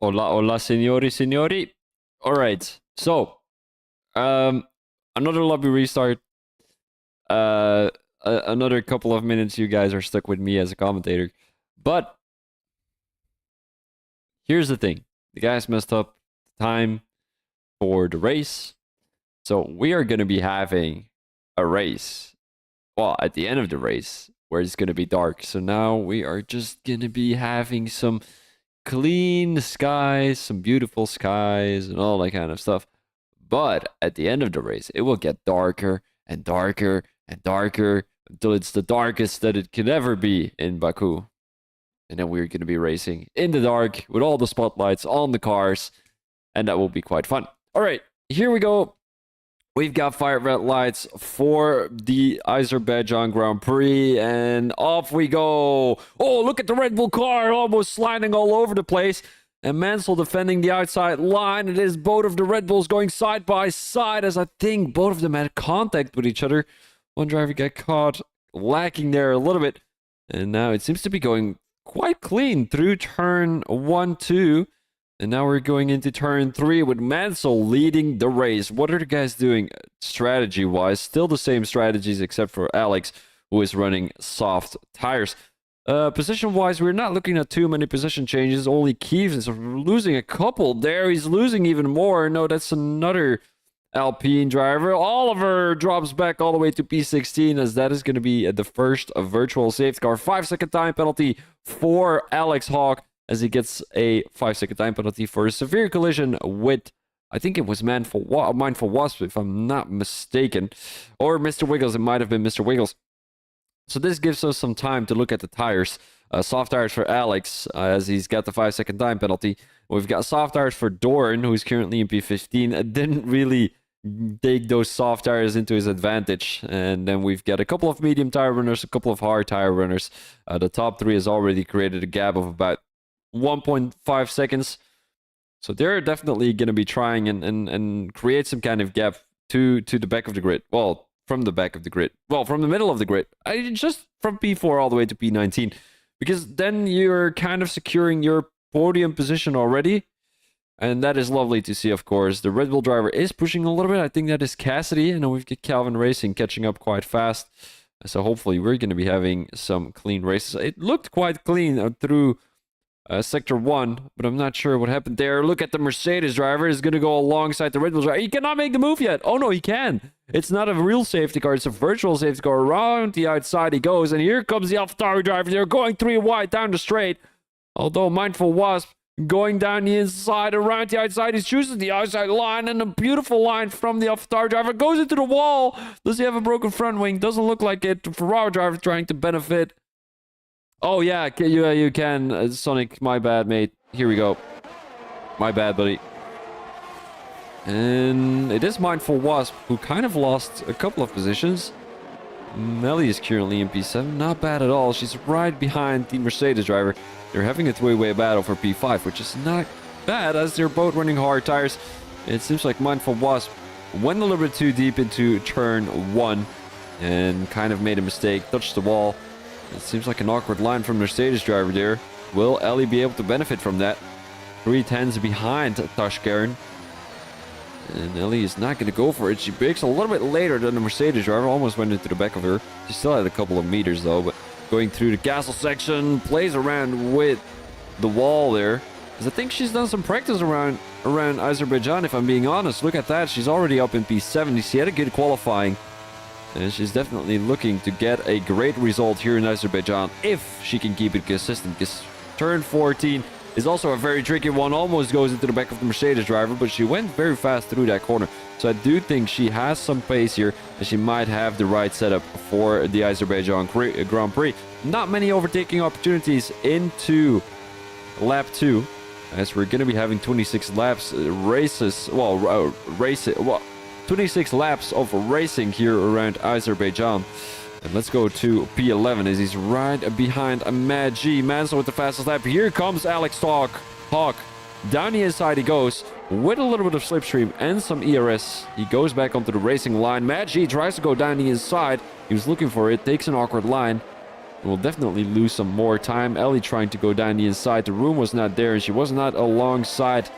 Hola, hola, signori, signori. All right. So, another lobby restart. Another couple of minutes you guys are stuck with me as a commentator. But here's the thing. The guys messed up the time for the race. So we are going to be having a race. Well, at the end of the race, where it's going to be dark. So now we are just going to be having some clean skies, some beautiful skies, and all that kind of stuff. But at the end of the race, it will get darker and darker and darker until it's the darkest that it could ever be in Baku. And then we're going to be racing in the dark with all the spotlights on the cars. And that will be quite fun. All right, here we go. We've got fire red lights for the Azerbaijan Grand Prix, and off we go. Oh, look at the Red Bull car, almost sliding all over the place. And Mansell defending the outside line. It is both of the Red Bulls going side by side, as I think both of them had contact with each other. One driver got caught lacking there a little bit. And now it seems to be going quite clean through turn 1, 2. And now we're going into turn 3 with Mansell leading the race. What are the guys doing strategy-wise? Still the same strategies except for Alex, who is running soft tires. Position-wise, we're not looking at too many position changes. Only Keeves is losing a couple there. He's losing even more. No, that's another Alpine driver. Oliver drops back all the way to P16, as that is going to be the first virtual safety car. 5-second time penalty for Alex Hawk, as he gets a 5-second time penalty for a severe collision with, I think it was Mindful Wasp, if I'm not mistaken. Or Mr. Wiggles, it might have been Mr. Wiggles. So this gives us some time to look at the tires. Soft tires for Alex, as he's got the 5-second time penalty. We've got soft tires for Doran, who's currently in P15. Didn't really take those soft tires into his advantage. And then we've got a couple of medium tire runners, a couple of hard tire runners. The top 3 has already created a gap of about 1.5 seconds. So they're definitely going to be trying and create some kind of gap to the back of the grid. Well, from the back of the grid. Well, from the middle of the grid. Just from P4 all the way to P19. Because then you're kind of securing your podium position already. And that is lovely to see, of course. The Red Bull driver is pushing a little bit. I think that is Cassidy. And then we've got Calvin Racing catching up quite fast. So hopefully we're going to be having some clean races. It looked quite clean through Sector 1, but I'm not sure what happened there. Look at the Mercedes driver. Is going to go alongside the Red Bull driver. He cannot make the move yet. Oh, no, he can. It's not a real safety car. It's a virtual safety car. Around the outside he goes, and here comes the AlphaTauri driver. They're going 3 wide down the straight. Although Mindful Wasp going down the inside, around the outside. He chooses the outside line, and a beautiful line from the AlphaTauri driver goes into the wall. Does he have a broken front wing? Doesn't look like it. The Ferrari driver trying to benefit. Oh, yeah, you can. Sonic, my bad, mate. Here we go. My bad, buddy. And it is Mindful Wasp, who kind of lost a couple of positions. Melly is currently in P7. Not bad at all. She's right behind the Mercedes driver. They're having a three-way battle for P5, which is not bad, as they're both running hard tires. It seems like Mindful Wasp went a little bit too deep into turn 1 and kind of made a mistake, touched the wall. It seems like an awkward line from Mercedes driver there. Will Ellie be able to benefit from that? 310s behind Tashkaren. And Ellie is not going to go for it. She brakes a little bit later than the Mercedes driver. Almost went into the back of her. She still had a couple of meters though. But going through the castle section, plays around with the wall there. Because I think she's done some practice around Azerbaijan, if I'm being honest. Look at that. She's already up in P70. She had a good qualifying. And she's definitely looking to get a great result here in Azerbaijan if she can keep it consistent. Because turn 14 is also a very tricky one. Almost goes into the back of the Mercedes driver, but she went very fast through that corner. So I do think she has some pace here, and she might have the right setup for the Azerbaijan Grand Prix. Not many overtaking opportunities into lap 2, as we're going to be having 26 laps 26 laps of racing here around Azerbaijan. And let's go to P11 as he's right behind Mad G. Mansell with the fastest lap. Here comes Alex Hawk. Down the inside he goes with a little bit of slipstream and some ERS. He goes back onto the racing line. Mad G tries to go down the inside. He was looking for it, takes an awkward line. We'll definitely lose some more time. Ellie trying to go down the inside. The room was not there, and she was not alongside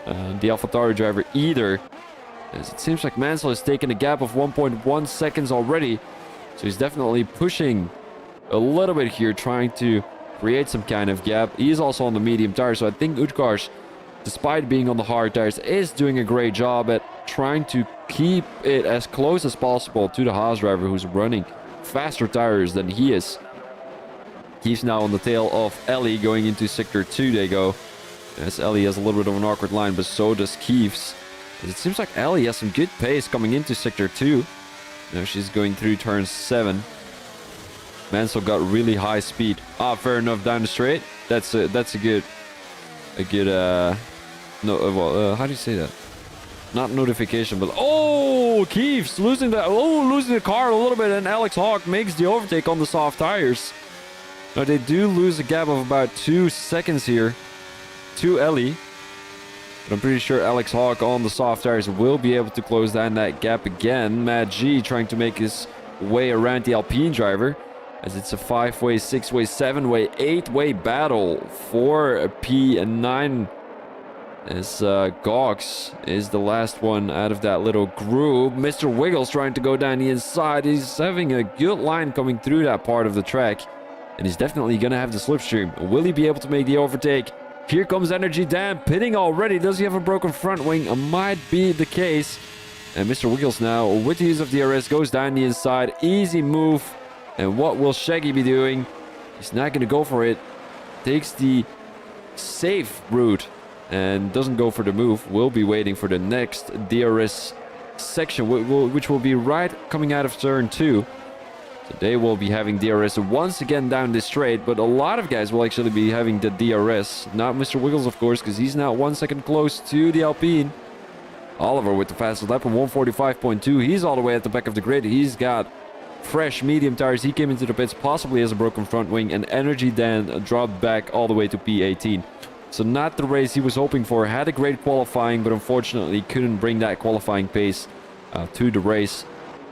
the AlphaTauri driver either. As it seems like Mansell has taken a gap of 1.1 seconds already. So he's definitely pushing a little bit here, trying to create some kind of gap. He is also on the medium tire, so I think Utkarsh, despite being on the hard tires, is doing a great job at trying to keep it as close as possible to the Haas driver, who's running faster tires than he is. He's now on the tail of Ellie going into Sector 2 they go. As Ellie has a little bit of an awkward line, but so does Keeves. It seems like Ellie has some good pace coming into Sector 2. Now she's going through turn 7. Mansell got really high speed. Fair enough, down the straight. That's a good how do you say that? Not notification, but Keeves losing the car a little bit, and Alex Hawk makes the overtake on the soft tires. Now they do lose a gap of about 2 seconds here to Ellie. But I'm pretty sure Alex Hawk on the soft tires will be able to close down that gap again. Matt G trying to make his way around the Alpine driver, as it's a 5-way, 6-way, 7-way, 8-way battle for P9. As Gox is the last one out of that little group. Mr. Wiggles trying to go down the inside. He's having a good line coming through that part of the track. And he's definitely going to have the slipstream. Will he be able to make the overtake? Here comes Energy Dan pitting already. Does he have a broken front wing? Might be the case. And Mr. Wiggles now, with the use of DRS, goes down the inside. Easy move. And what will Shaggy be doing? He's not going to go for it. Takes the safe route and doesn't go for the move. We'll be waiting for the next DRS section, which will be right coming out of turn 2. So they will be having DRS once again down this straight, but a lot of guys will actually be having the DRS. Not Mr. Wiggles, of course, because he's now 1 second close to the Alpine. Oliver with the fastest lap of 145.2. He's all the way at the back of the grid. He's got fresh medium tires. He came into the pits possibly as a broken front wing, and Energy Dan dropped back all the way to P18. So not the race he was hoping for. Had a great qualifying, but unfortunately couldn't bring that qualifying pace to the race.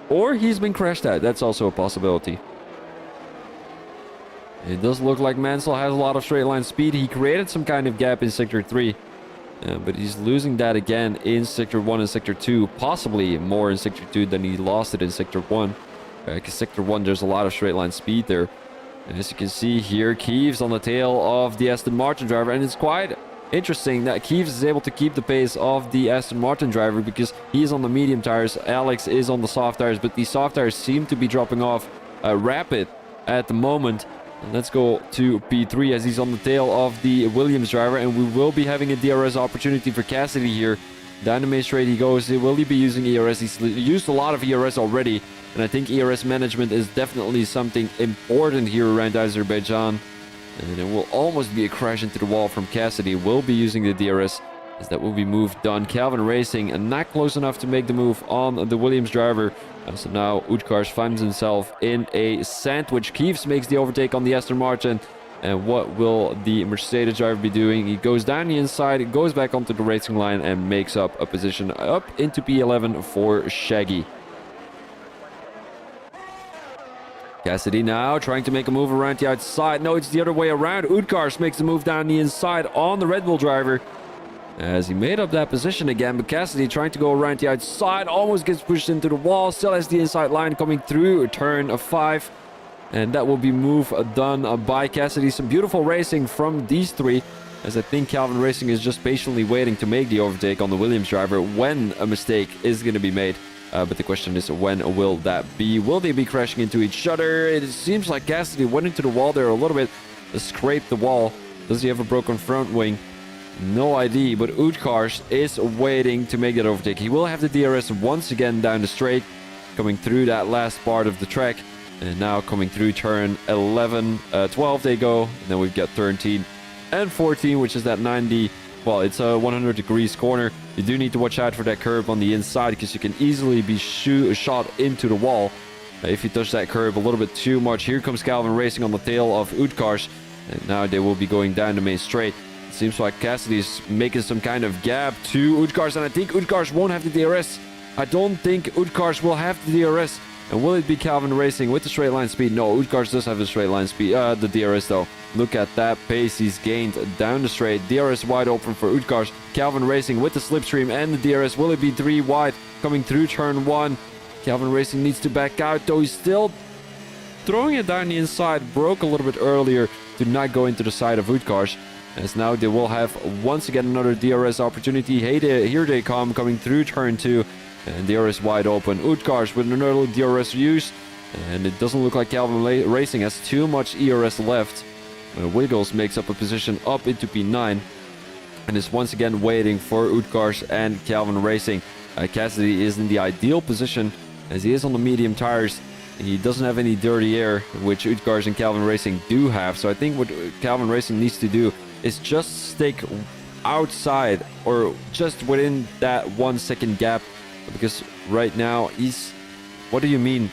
Or he's been crashed out. That's also a possibility. It does look like Mansell has a lot of straight line speed. He created some kind of gap in Sector 3. But he's losing that again in Sector 1 and Sector 2. Possibly more in Sector 2 than he lost it in Sector 1. Because Sector 1, there's a lot of straight line speed there. And as you can see here, Keeves on the tail of the Aston Martin driver. And it's quite interesting that Keeves is able to keep the pace of the Aston Martin driver, because he's on the medium tires, Alex is on the soft tires, but the soft tires seem to be dropping off rapid at the moment. And let's go to P3 as he's on the tail of the Williams driver, and we will be having a DRS opportunity for Cassidy here. Down the main straight he goes. Will he be using ERS? He's used a lot of ERS already, and I think ERS management is definitely something important here around Azerbaijan. And it will almost be a crash into the wall from Cassidy. Will be using the DRS, as that will be move done. Calvin Racing and not close enough to make the move on the Williams driver. So now Utkarsh finds himself in a sandwich. Keeves makes the overtake on the Aston Martin. And what will the Mercedes driver be doing? He goes down the inside, goes back onto the racing line, and makes up a position up into P11 for Shaggy. Cassidy now trying to make a move around the outside. No, it's the other way around. Utkarsh makes a move down the inside on the Red Bull driver, as he made up that position again. But Cassidy trying to go around the outside, almost gets pushed into the wall. Still has the inside line coming through turn 5. And that will be move done by Cassidy. Some beautiful racing from these three, as I think Calvin Racing is just patiently waiting to make the overtake on the Williams driver when a mistake is going to be made. But the question is, when will that be? Will they be crashing into each other? It seems like Cassidy went into the wall there a little bit, scraped the wall. Does he have a broken front wing? No idea, but Utkarsh is waiting to make that overtake. He will have the DRS once again down the straight, coming through that last part of the track. And now coming through turn 11, 12 they go. And then we've got 13 and 14, which is that 90. Well, it's a 100 degrees corner. You do need to watch out for that curb on the inside, because you can easily be shot into the wall if you touch that curb a little bit too much. Here comes Calvin Racing on the tail of Utkarsh. And now they will be going down the main straight. It seems like Cassidy's making some kind of gap to Utkarsh. And I think Utkarsh won't have the DRS. I don't think Utkarsh will have the DRS. And will it be Calvin Racing with the straight line speed? No, Utgars does have the straight line speed. The DRS though. Look at that pace he's gained down the straight. DRS wide open for Utgars. Calvin Racing with the slipstream and the DRS. Will it be 3 wide coming through turn 1? Calvin Racing needs to back out though. He's still throwing it down the inside. Broke a little bit earlier to not go into the side of Utgars. As now they will have once again another DRS opportunity. Here they come coming through turn 2. And DRS wide open. Utgars with another DRS use. And it doesn't look like Calvin Racing has too much ERS left. Wiggles makes up a position up into P9. And is once again waiting for Utgars and Calvin Racing. Cassidy is in the ideal position as he is on the medium tires. He doesn't have any dirty air, which Utgars and Calvin Racing do have. So I think what Calvin Racing needs to do is just stick outside or just within that 1 second gap. Because right now he's... What do you mean?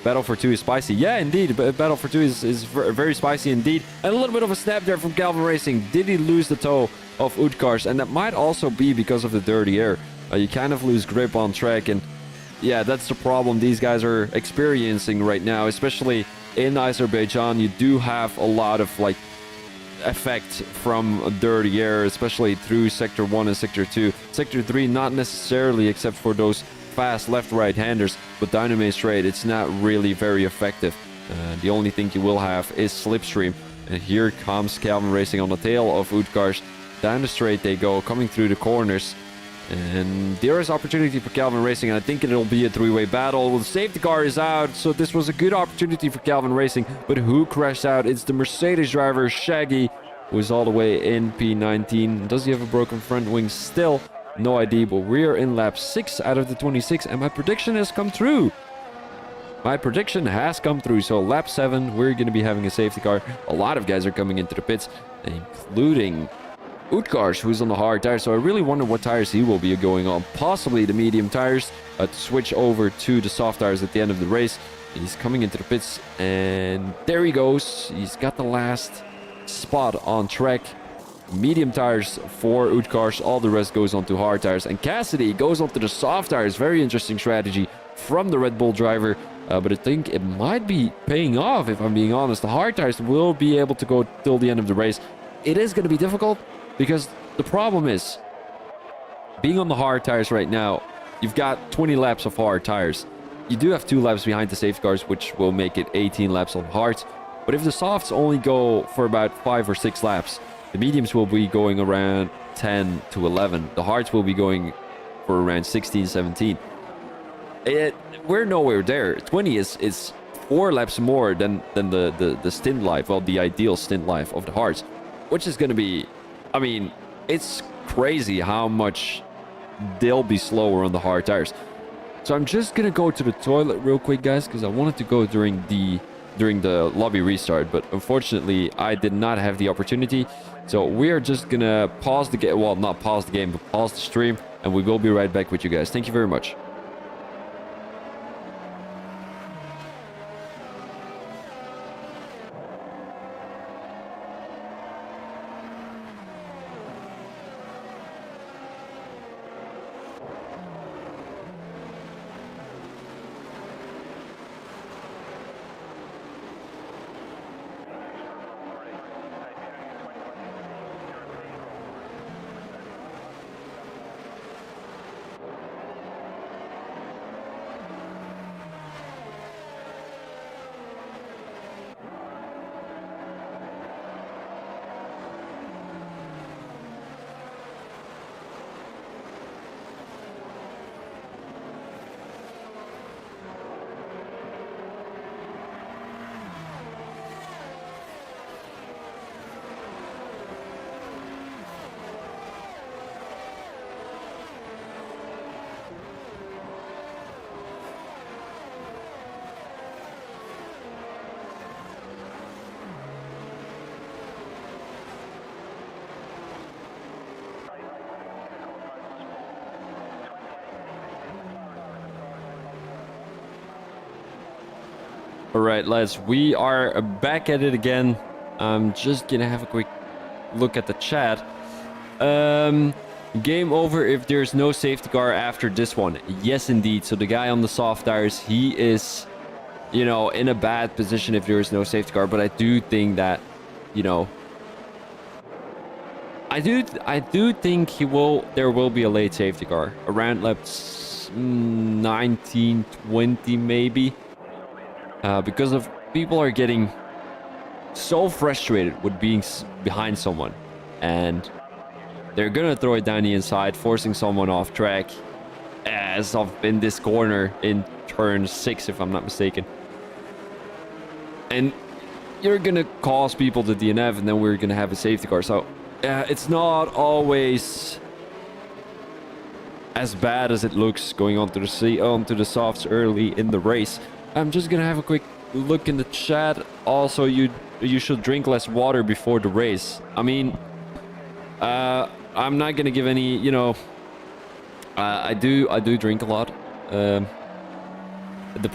Battle for 2 is spicy. Yeah, indeed. Battle for 2 is very spicy indeed. And a little bit of a snap there from Calvin Racing. Did he lose the toe of Utgars? And that might also be because of the dirty air. You kind of lose grip on track. And yeah, that's the problem these guys are experiencing right now. Especially in Azerbaijan, you do have a lot of like effect from dirty air, especially through sector 1 and sector 2. Sector 3 not necessarily, except for those fast left-right handers, but Dynamo straight it's not really very effective. The only thing you will have is slipstream. And here comes Calvin Racing on the tail of Utgars. Down the straight they go, coming through the corners. And there is opportunity for Calvin Racing, and I think it'll be a 3-way battle. The safety car is out, so this was a good opportunity for Calvin Racing. But who crashed out? It's the Mercedes driver, Shaggy, who is all the way in P19. Does he have a broken front wing still? No idea, but we are in lap 6 out of the 26, and my prediction has come true. My prediction has come through, so lap 7, we're going to be having a safety car. A lot of guys are coming into the pits, including Utgars, who's on the hard tires, so I really wonder what tires he will be going on. Possibly the medium tires to switch over to the soft tires at the end of the race. He's coming into the pits, and there he goes. He's got the last spot on track. Medium tires for Utgars, all the rest goes on to hard tires. And Cassidy goes on to the soft tires. Very interesting strategy from the Red Bull driver. But I think it might be paying off, if I'm being honest. The hard tires will be able to go till the end of the race. It is going to be difficult, because the problem is, being on the hard tires right now, you've got 20 laps of hard tires. You do have 2 laps behind the safety cars, which will make it 18 laps on hards. But if the softs only go for about 5 or 6 laps, the mediums will be going around 10 to 11. The hards will be going for around 16, 17. We're nowhere there. 20 is 4 laps more than the stint life, well, the ideal stint life of the hards, which is going to be... I mean, it's crazy how much they'll be slower on the hard tires. So I'm just gonna go to the toilet real quick, guys, because I wanted to go during the lobby restart, but unfortunately I did not have the opportunity. So we are just gonna pause the game. Well, not pause the game, but pause the stream, and we will be right back with you guys. Thank you very much. All right, lads, we are back at it again. I'm just gonna have a quick look at the chat. Game over if there's no safety car after this one. Yes, indeed. So the guy on the soft tires, he is, you know, in a bad position if there is no safety car. But I do think that, you know, I do think there will be a late safety car around laps 19, 20 maybe, because of people are getting so frustrated with being behind someone, and they're gonna throw it down the inside, forcing someone off track, as of in this corner in turn 6, if I'm not mistaken. And you're gonna cause people to DNF, and then we're gonna have a safety car. So it's not always as bad as it looks going onto the softs early in the race. I'm just gonna have a quick look in the chat. Also, you should drink less water before the race. I mean, I'm not gonna give any, you know, I do drink a lot. The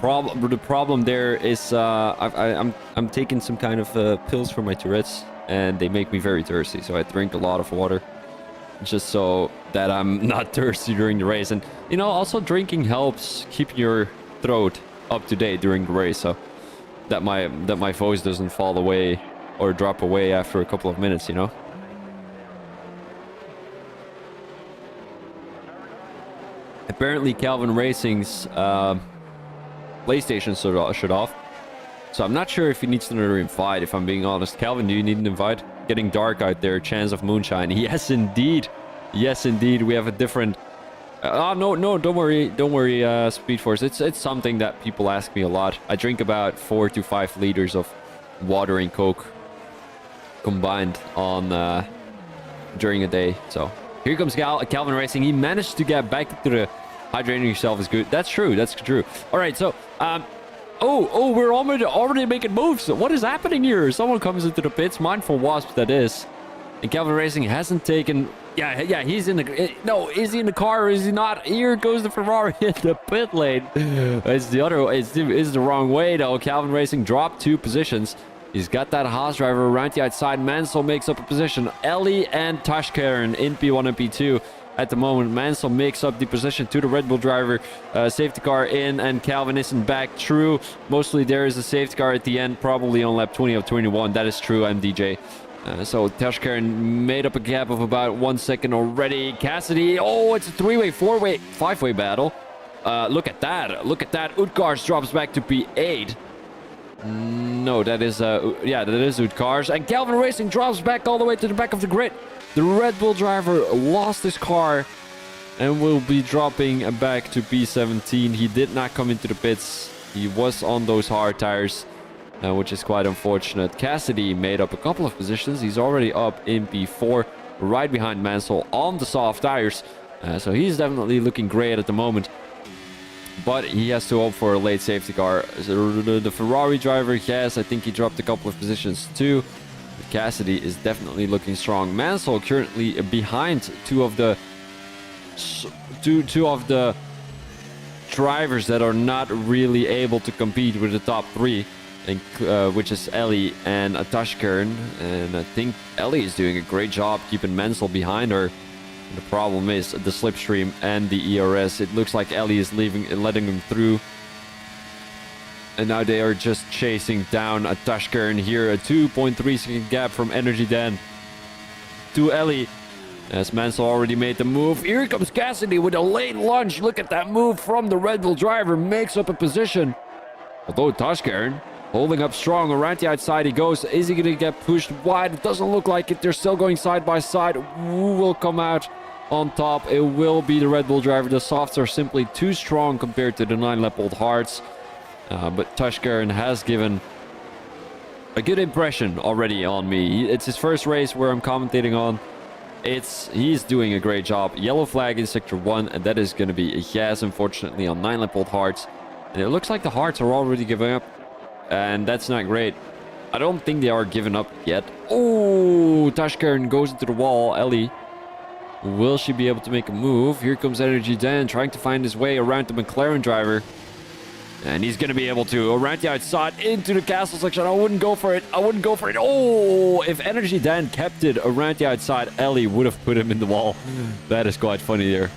problem there is I'm taking some kind of pills for my Tourette's, and they make me very thirsty, so I drink a lot of water just so that I'm not thirsty during the race. And you know, also drinking helps keep your throat up to date during the race, so that my voice doesn't fall away or drop away after a couple of minutes, you know. Apparently Calvin Racing's PlayStation shut off, so I'm not sure if he needs another invite, if I'm being honest. Calvin, do you need an invite? Getting dark out there, chance of moonshine. Yes indeed, yes indeed, we have a different no, don't worry, Speed Force. It's something that people ask me a lot. I drink about 4 to 5 liters of water and Coke combined on during a day. So here comes Calvin Racing. He managed to get back into the hydrating yourself is good. That's true. That's true. All right. So oh, we're already making moves. What is happening here? Someone comes into the pits. Mindful Wasp, that is. And Calvin Racing hasn't taken. Yeah, he's in the. No, is he in the car or is he not? Here goes the Ferrari in the pit lane. It's the other. It's the wrong way though. Calvin Racing dropped 2 positions. He's got that Haas driver around the outside. Mansell makes up a position. Ellie and Tashkaren in P1 and P2. At the moment, Mansell makes up the position to the Red Bull driver. Safety car in, and Calvin isn't back. True. Mostly there is a safety car at the end, probably on lap 20 of 21. That is true, MDJ. So Tashkaren made up a gap of about 1 second already. Cassidy, oh, it's a 3-way, 4-way, 5-way battle. Look at that. Look at that. Utgars drops back to P8. No, that is Utgars. And Calvin Racing drops back all the way to the back of the grid. The Red Bull driver lost his car and will be dropping back to P17. He did not come into the pits. He was on those hard tires, which is quite unfortunate. Cassidy made up a couple of positions. He's already up in P4, right behind Mansell on the soft tires. So he's definitely looking great at the moment. But he has to hope for a late safety car. So the Ferrari driver, yes, I think he dropped a couple of positions too. Cassidy is definitely looking strong. Mansell currently behind two of the drivers that are not really able to compete with the top 3, and which is Ellie and Tashkern. And I think Ellie is doing a great job keeping Mansell behind her. The problem is the slipstream and the ERS. It looks like Ellie is letting him through. And now they are just chasing down a Tashkern here. A 2.3 second gap from Energy Dan to Ellie. As Mansell already made the move. Here comes Cassidy with a late lunge. Look at that move from the Red Bull driver. Makes up a position. Although Tashkern holding up strong around the outside he goes. Is he going to get pushed wide? It doesn't look like it. They're still going side by side. Who will come out on top? It will be the Red Bull driver. The softs are simply too strong compared to the 9-lap-old hards. But Tashkern has given a good impression already on me. It's his first race where I'm commentating on. He's doing a great job. Yellow flag in Sector 1, and that is going to be a yes, unfortunately, on 9-lap-old hards. And it looks like the hards are already giving up, and that's not great. I don't think they are giving up yet. Oh, Tashkern goes into the wall. Ellie, will she be able to make a move? Here comes Energy Dan trying to find his way around the McLaren driver. And he's going to be able to around the outside into the castle section. I wouldn't go for it. I wouldn't go for it. Oh, if Energy Dan kept it around the outside, Ellie would have put him in the wall. That is quite funny there.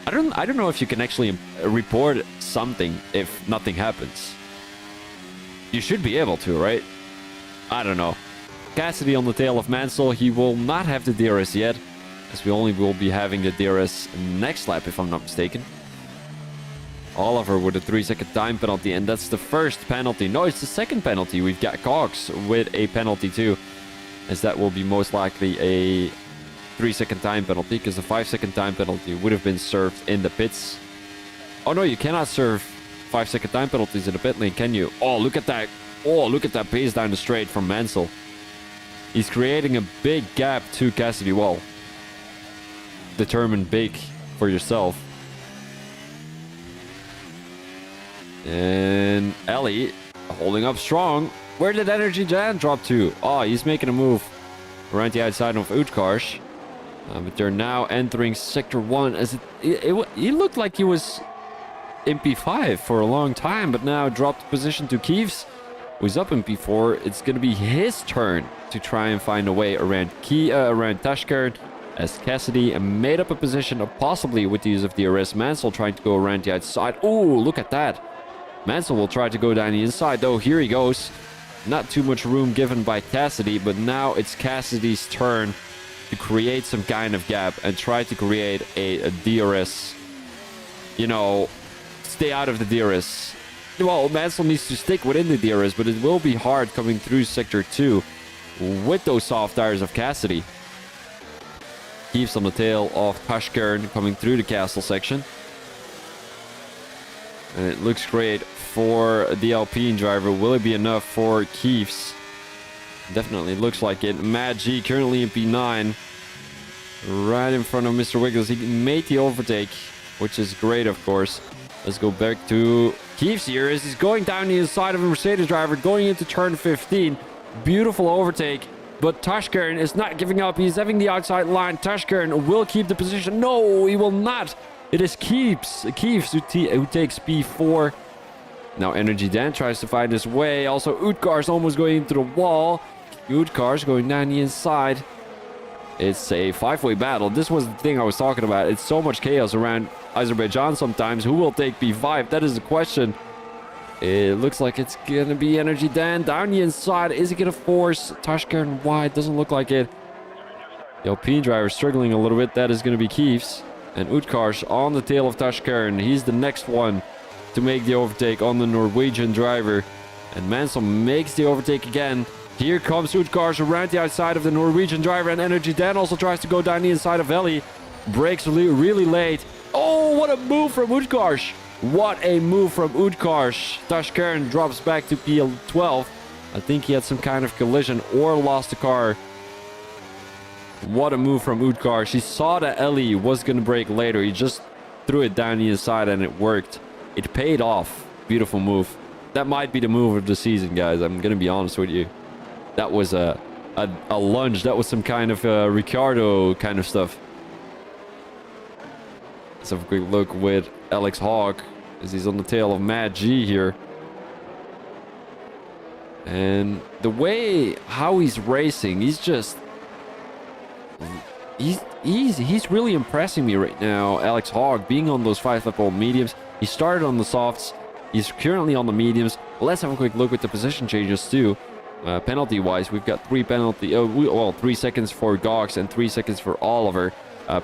I don't know if you can actually report something if nothing happens. You should be able to, right? I don't know. Cassidy on the tail of Mansell. He will not have the DRS yet, as we only will be having the DRS next lap, if I'm not mistaken. Oliver with a 3-second time penalty, and that's the first penalty. No, it's the second penalty. We've got Cox with a penalty too, as that will be most likely a 3-second time penalty, because the 5-second time penalty would have been served in the pits. Oh no, you cannot serve 5-second time penalties in the pit lane, can you? Oh, look at that. Oh, look at that pace down the straight from Mansell. He's creating a big gap to Cassidy. Well, determine big for yourself. And Ellie holding up strong. Where did Energy Dan drop to? Oh, he's making a move around the outside of Utkarsh. But they're now entering Sector 1. As he looked like he was in P5 for a long time, but now dropped position to Keeves, who's up in P4. It's going to be his turn to try and find a way around around Tashkern, as Cassidy made up a position, possibly with the use of DRS. Mansell trying to go around the outside. Oh, look at that. Mansell will try to go down the inside, though. Here he goes. Not too much room given by Cassidy, but now it's Cassidy's turn to create some kind of gap and try to create a DRS. You know, stay out of the DRS. Well, Mansell needs to stick within the DRS, but it will be hard coming through Sector 2 with those soft tires of Cassidy. Keeps on the tail of Tashkern coming through the castle section. And it looks great for the Alpine driver. Will it be enough for Keeves? Definitely looks like it. Matt G currently in P9. Right in front of Mr. Wiggles. He made the overtake, which is great, of course. Let's go back to Keeves here as he's going down the inside of a Mercedes driver, going into turn 15. Beautiful overtake. But Tashkern is not giving up. He's having the outside line. Tashkern will keep the position. No, he will not. It is Keeves who takes P4. Now Energy Dan tries to find his way. Also, Utkar's almost going into the wall. Utkar's going down the inside. It's a 5-way battle. This was the thing I was talking about. It's so much chaos around Azerbaijan sometimes. Who will take P5? That is the question. It looks like it's going to be Energy Dan down the inside. Is he going to force Tashkern wide? Doesn't look like it. The Alpine driver struggling a little bit. That is going to be Keeves. And Utkarsh on the tail of Tashkern. He's the next one to make the overtake on the Norwegian driver. And Mansell makes the overtake again. Here comes Utkarsh around the outside of the Norwegian driver. And Energy Dan also tries to go down the inside of Ellie. Brakes really late. Oh, what a move from Utkarsh. What a move from Utkarsh. Tashkern drops back to P12. I think he had some kind of collision or lost the car. What a move from Utkarsh. He saw that Ellie was going to brake later. He just threw it down the inside and it worked. It paid off. Beautiful move. That might be the move of the season, guys. I'm going to be honest with you. That was a lunge. That was some kind of Ricciardo kind of stuff. Let's have a quick look with Alex Hawk as he's on the tail of Matt G here. And the way how he's racing, he's just... He's really impressing me right now. Alex Hogg being on those 5-lap mediums. He started on the softs. He's currently on the mediums. Let's have a quick look with the position changes too. Penalty wise, we've got 3 seconds for Gox and 3 seconds for Oliver.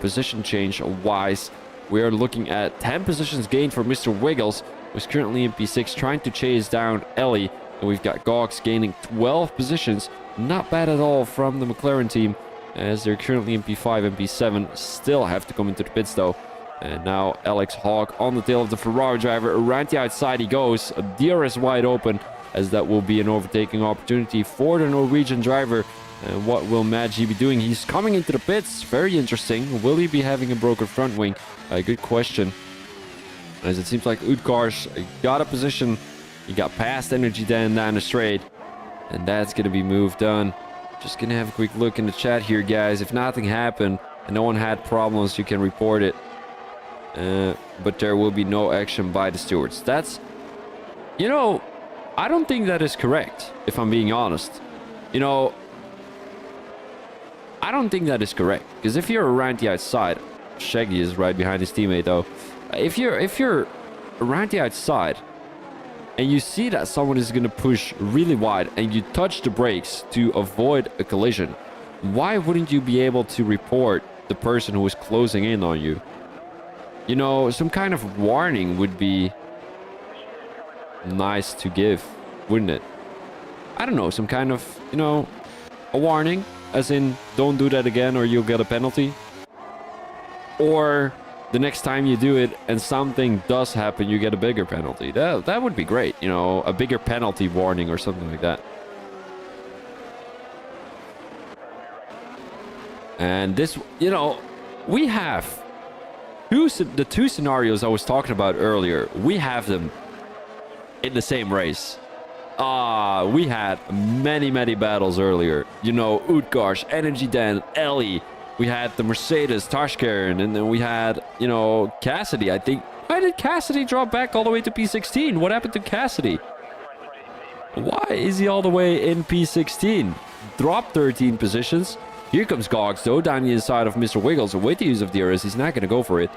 Position change wise, we are looking at 10 positions gained for Mr. Wiggles, who's currently in P6 trying to chase down Ellie. And we've got Gox gaining 12 positions. Not bad at all from the McLaren team, as they're currently in P5 and P7. Still have to come into the pits though. And now Alex Hawk on the tail of the Ferrari driver. Around the outside he goes. DRS wide open, as that will be an overtaking opportunity for the Norwegian driver. And what will Maggi be doing? He's coming into the pits. Very interesting. Will he be having a broken front wing? Good question. As it seems like Utkarsh got a position. He got past Energy Dan down the straight. And that's going to be moved on. Just going to have a quick look in the chat here, guys. If nothing happened and no one had problems, you can report it. But there will be no action by the stewards. That's You know, I don't think that is correct, if I'm being honest. You know, I don't think that is correct. Because if you're around the outside, Shaggy is right behind his teammate though. If you're around the outside and you see that someone is going to push really wide and you touch the brakes to avoid a collision, why wouldn't you be able to report the person who is closing in on you? You know, some kind of warning would be nice to give, wouldn't it? I don't know, some kind of, you know, a warning, as in, don't do that again or you'll get a penalty. Or the next time you do it and something does happen, you get a bigger penalty. That would be great, you know, a bigger penalty warning or something like that. And this, you know, we have the two scenarios I was talking about earlier. We have them in the same race. We had many battles earlier. You know, Utkarsh, Energy Dan, Ellie. We had the Mercedes, Tashkern, and then we had, you know, Cassidy. I think, why did Cassidy drop back all the way to P16? What happened to Cassidy? Why is he all the way in P16? Dropped 13 positions. Here comes Gogs, though, down the inside of Mr. Wiggles. With the use of DRS, he's not going to go for it.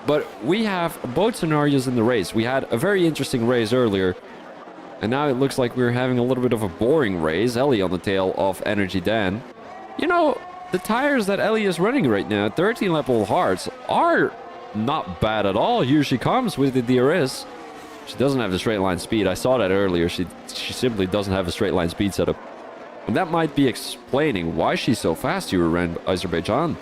But we have both scenarios in the race. We had a very interesting race earlier. And now it looks like we're having a little bit of a boring race. Ellie on the tail of Energy Dan. You know, the tires that Ellie is running right now, 13 level hards, are not bad at all. Here she comes with the DRS. She doesn't have the straight line speed. I saw that earlier. She simply doesn't have a straight line speed setup. And that might be explaining why she's so fast here around Azerbaijan.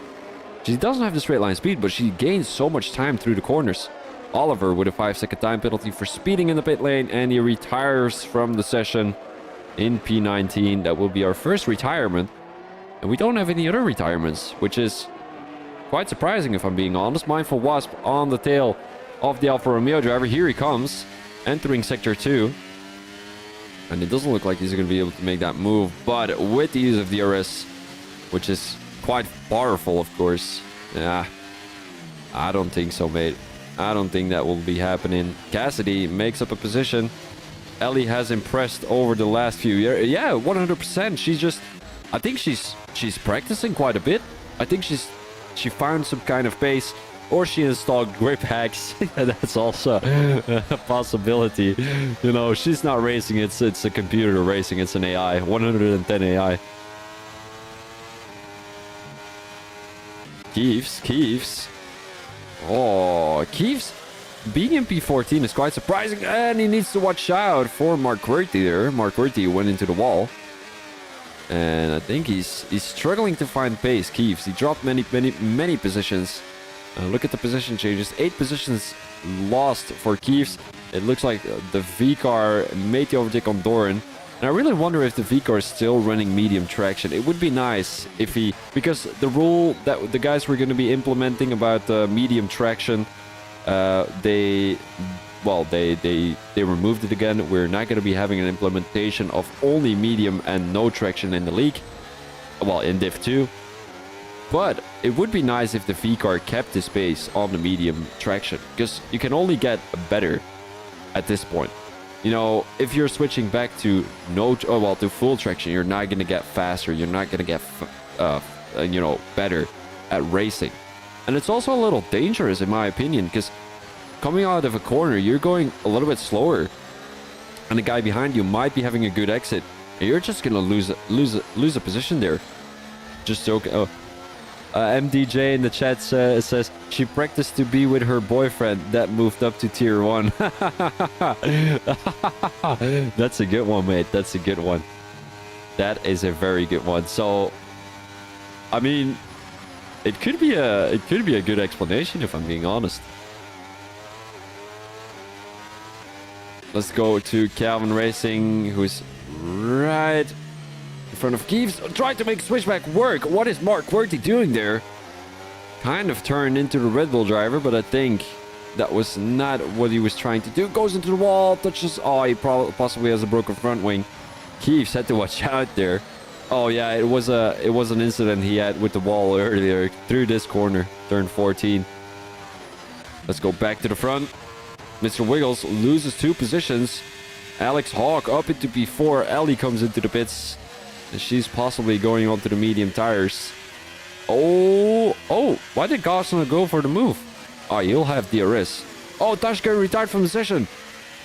She doesn't have the straight line speed, but she gains so much time through the corners. Oliver with a 5-second time penalty for speeding in the pit lane, and he retires from the session in P19. That will be our first retirement. And we don't have any other retirements, which is quite surprising if I'm being honest. Mindful Wasp on the tail of the Alfa Romeo driver. Here he comes, entering Sector 2. And it doesn't look like he's going to be able to make that move, but with the use of DRS, which is quite powerful, of course. Yeah, I don't think so, mate. I don't think that will be happening. Cassidy makes up a position. Ellie has impressed over the last few years. Yeah, 100%. She's just, I think she's practicing quite a bit. I think she found some kind of pace, or she installed grip hacks. That's also a possibility. You know, she's not racing. It's a computer racing. It's an AI. 110 AI. Keeves. Oh, Keeves being in P14 is quite surprising, and he needs to watch out for Mark Querty there. Mark Querty went into the wall, and I think he's struggling to find pace. Keeves, he dropped many positions. Look at the position changes. 8 positions lost for Keeves. It looks like the V-car made the overtake on Doran. And I really wonder if the V-car is still running medium traction. It would be nice if he... Because the rule that the guys were going to be implementing about medium traction, they removed it again. We're not going to be having an implementation of only medium and no traction in the league. Well, in Div 2. But it would be nice if the V-car kept this pace on the medium traction. Because you can only get better at this point. You know, if you're switching back to to full traction, you're not going to get faster. You're not going to get, better at racing. And it's also a little dangerous, in my opinion, because coming out of a corner, you're going a little bit slower. And the guy behind you might be having a good exit. And you're just going to lose a position there. Just joking. Oh. MDJ in the chat says she practiced to be with her boyfriend that moved up to tier 1. That's a good one, mate. That's a good one. That is a very good one. So, I mean, it could be a good explanation if I'm being honest. Let's go to Calvin Racing, who's right in front of Keeves. Tried to make switchback work. What is Mark Querty doing there? Kind of turned into the Red Bull driver, but I think that was not what he was trying to do. Goes into the wall, touches... Oh, he possibly has a broken front wing. Keeves had to watch out there. Oh yeah, it was an incident he had with the wall earlier through this corner, turn 14. Let's go back to the front. Mr. Wiggles loses 2 positions. Alex Hawk up into P4. Ellie comes into the pits. And she's possibly going onto the medium tires. Oh, why did Goss not go for the move? Oh, he'll have DRS. Oh, Tashka retired from the session.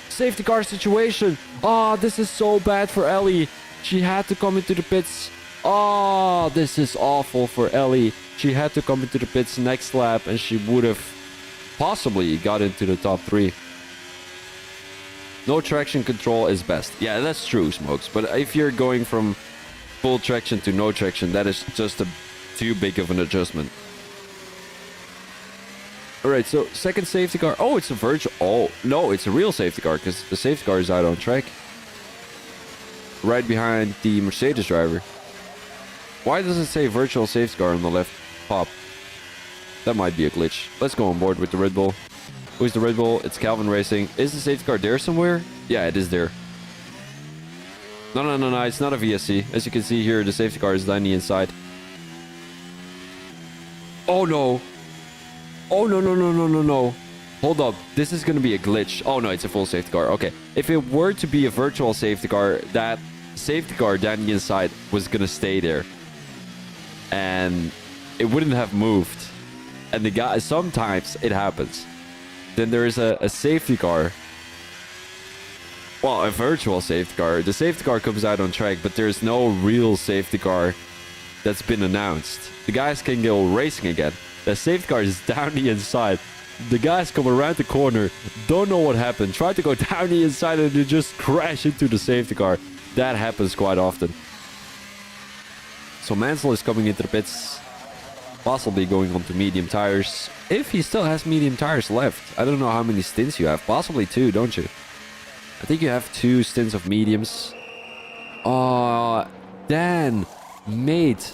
Safety car situation. Oh, this is so bad for Ellie. She had to come into the pits. Oh, this is awful for Ellie. She had to come into the pits next lap and she would have possibly got into the top 3. No traction control is best. Yeah, that's true, Smokes. But if you're going from full traction to no traction, that is just too big of an adjustment. Alright, so second safety car. Oh, it's a virtual. Oh, no, it's a real safety car because the safety car is out on track. Right behind the Mercedes driver. Why does it say virtual safety car on the left pop? That might be a glitch. Let's go on board with the Red Bull. Who's the Red Bull? It's Calvin Racing. Is the safety car there somewhere? Yeah, it is there. No, it's not a VSC. As you can see here, the safety car is down the inside. Oh no. Oh no. Hold up. This is going to be a glitch. Oh no, it's a full safety car. Okay. If it were to be a virtual safety car, that safety car down the inside was going to stay there. And it wouldn't have moved. And the guy, sometimes it happens. Then there is a safety car. Well, a virtual safety car. The safety car comes out on track, but there's no real safety car that's been announced. The guys can go racing again. The safety car is down the inside. The guys come around the corner, don't know what happened, try to go down the inside and they just crash into the safety car. That happens quite often. So Mansell is coming into the pits, possibly going on to medium tires. If he still has medium tires left. I don't know how many stints you have. Possibly 2, don't you? I think you have 2 stints of mediums. Oh, Dan, mate.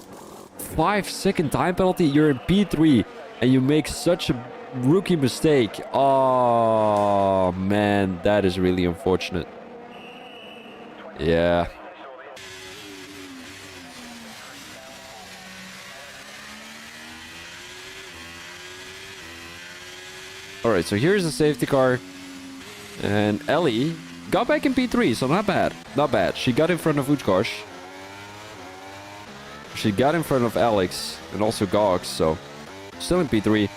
5-second time penalty. You're in P3 and you make such a rookie mistake. Oh, man. That is really unfortunate. Yeah. Alright, so here's the safety car. And Ellie got back in P3, so not bad. Not bad. She got in front of Utkarsh. She got in front of Alex and also Gogs, so still in P3.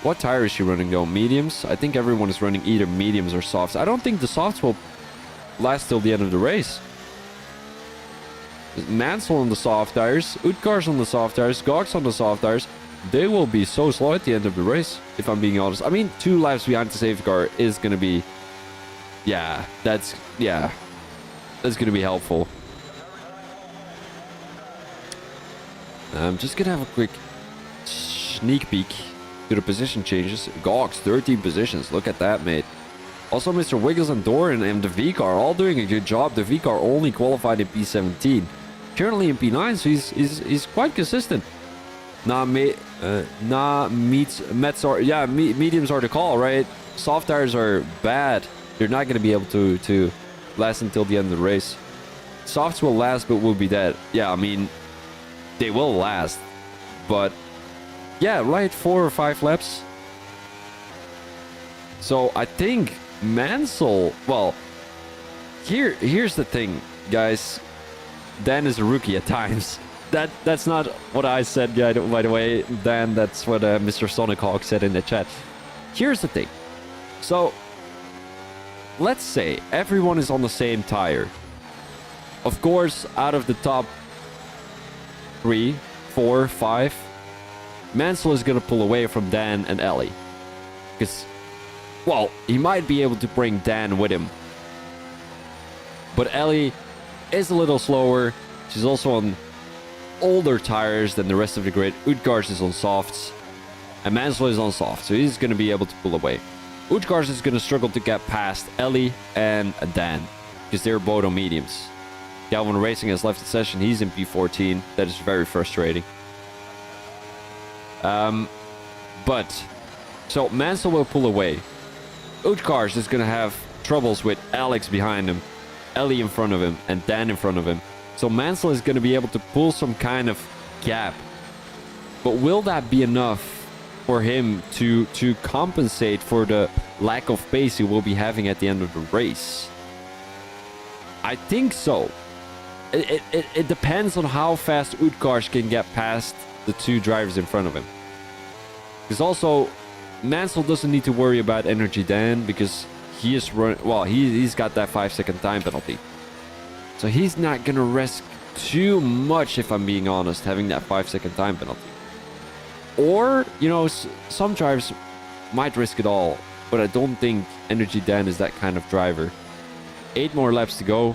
What tire is she running though? Mediums? I think everyone is running either mediums or softs. I don't think the softs will last till the end of the race. Mansell on the soft tires, Utkarsh on the soft tires, Gogs on the soft tires. They will be so slow at the end of the race, if I'm being honest. I mean, 2 laps behind the safety car is going to be... Yeah, that's going to be helpful. I'm just going to have a quick sneak peek to the position changes. Gogs, 13 positions. Look at that, mate. Also, Mr. Wiggles and Doran and the V-Car all doing a good job. The V-Car only qualified in P17. Currently in P9, so he's quite consistent. Mediums are the call, right? Soft tires are bad. They're not going to be able to last until the end of the race. Softs will last, but will be dead. Yeah, I mean, they will last. But, yeah, right, 4 or 5 laps. So, I think Mansell... Well, here's the thing, guys. Dan is a rookie at times. That's not what I said, by the way, Dan. That's what Mr. Sonic Hawk said in the chat. Here's the thing. So, let's say everyone is on the same tire. Of course, out of the top 3, 4, 5, Mansell is going to pull away from Dan and Ellie. Because, well, he might be able to bring Dan with him. But Ellie is a little slower. She's also on older tires than the rest of the grid. Utkarsh is on softs. And Mansell is on soft, so he's going to be able to pull away. Utkarsh is going to struggle to get past Ellie and Dan. Because they're both on mediums. Calvin Racing has left the session. He's in P14. That is very frustrating. But, so Mansell will pull away. Utkarsh is going to have troubles with Alex behind him, Ellie in front of him, and Dan in front of him. So Mansell is going to be able to pull some kind of gap. But will that be enough for him to compensate for the lack of pace he will be having at the end of the race? I think so. It depends on how fast Utkarsh can get past the two drivers in front of him. Because also, Mansell doesn't need to worry about Energy Dan because he is he's got that 5-second time penalty. So he's not gonna risk too much, if I'm being honest, having that 5-second time penalty. Or, you know, some drivers might risk it all, but I don't think Energy Dan is that kind of driver. 8 more laps to go.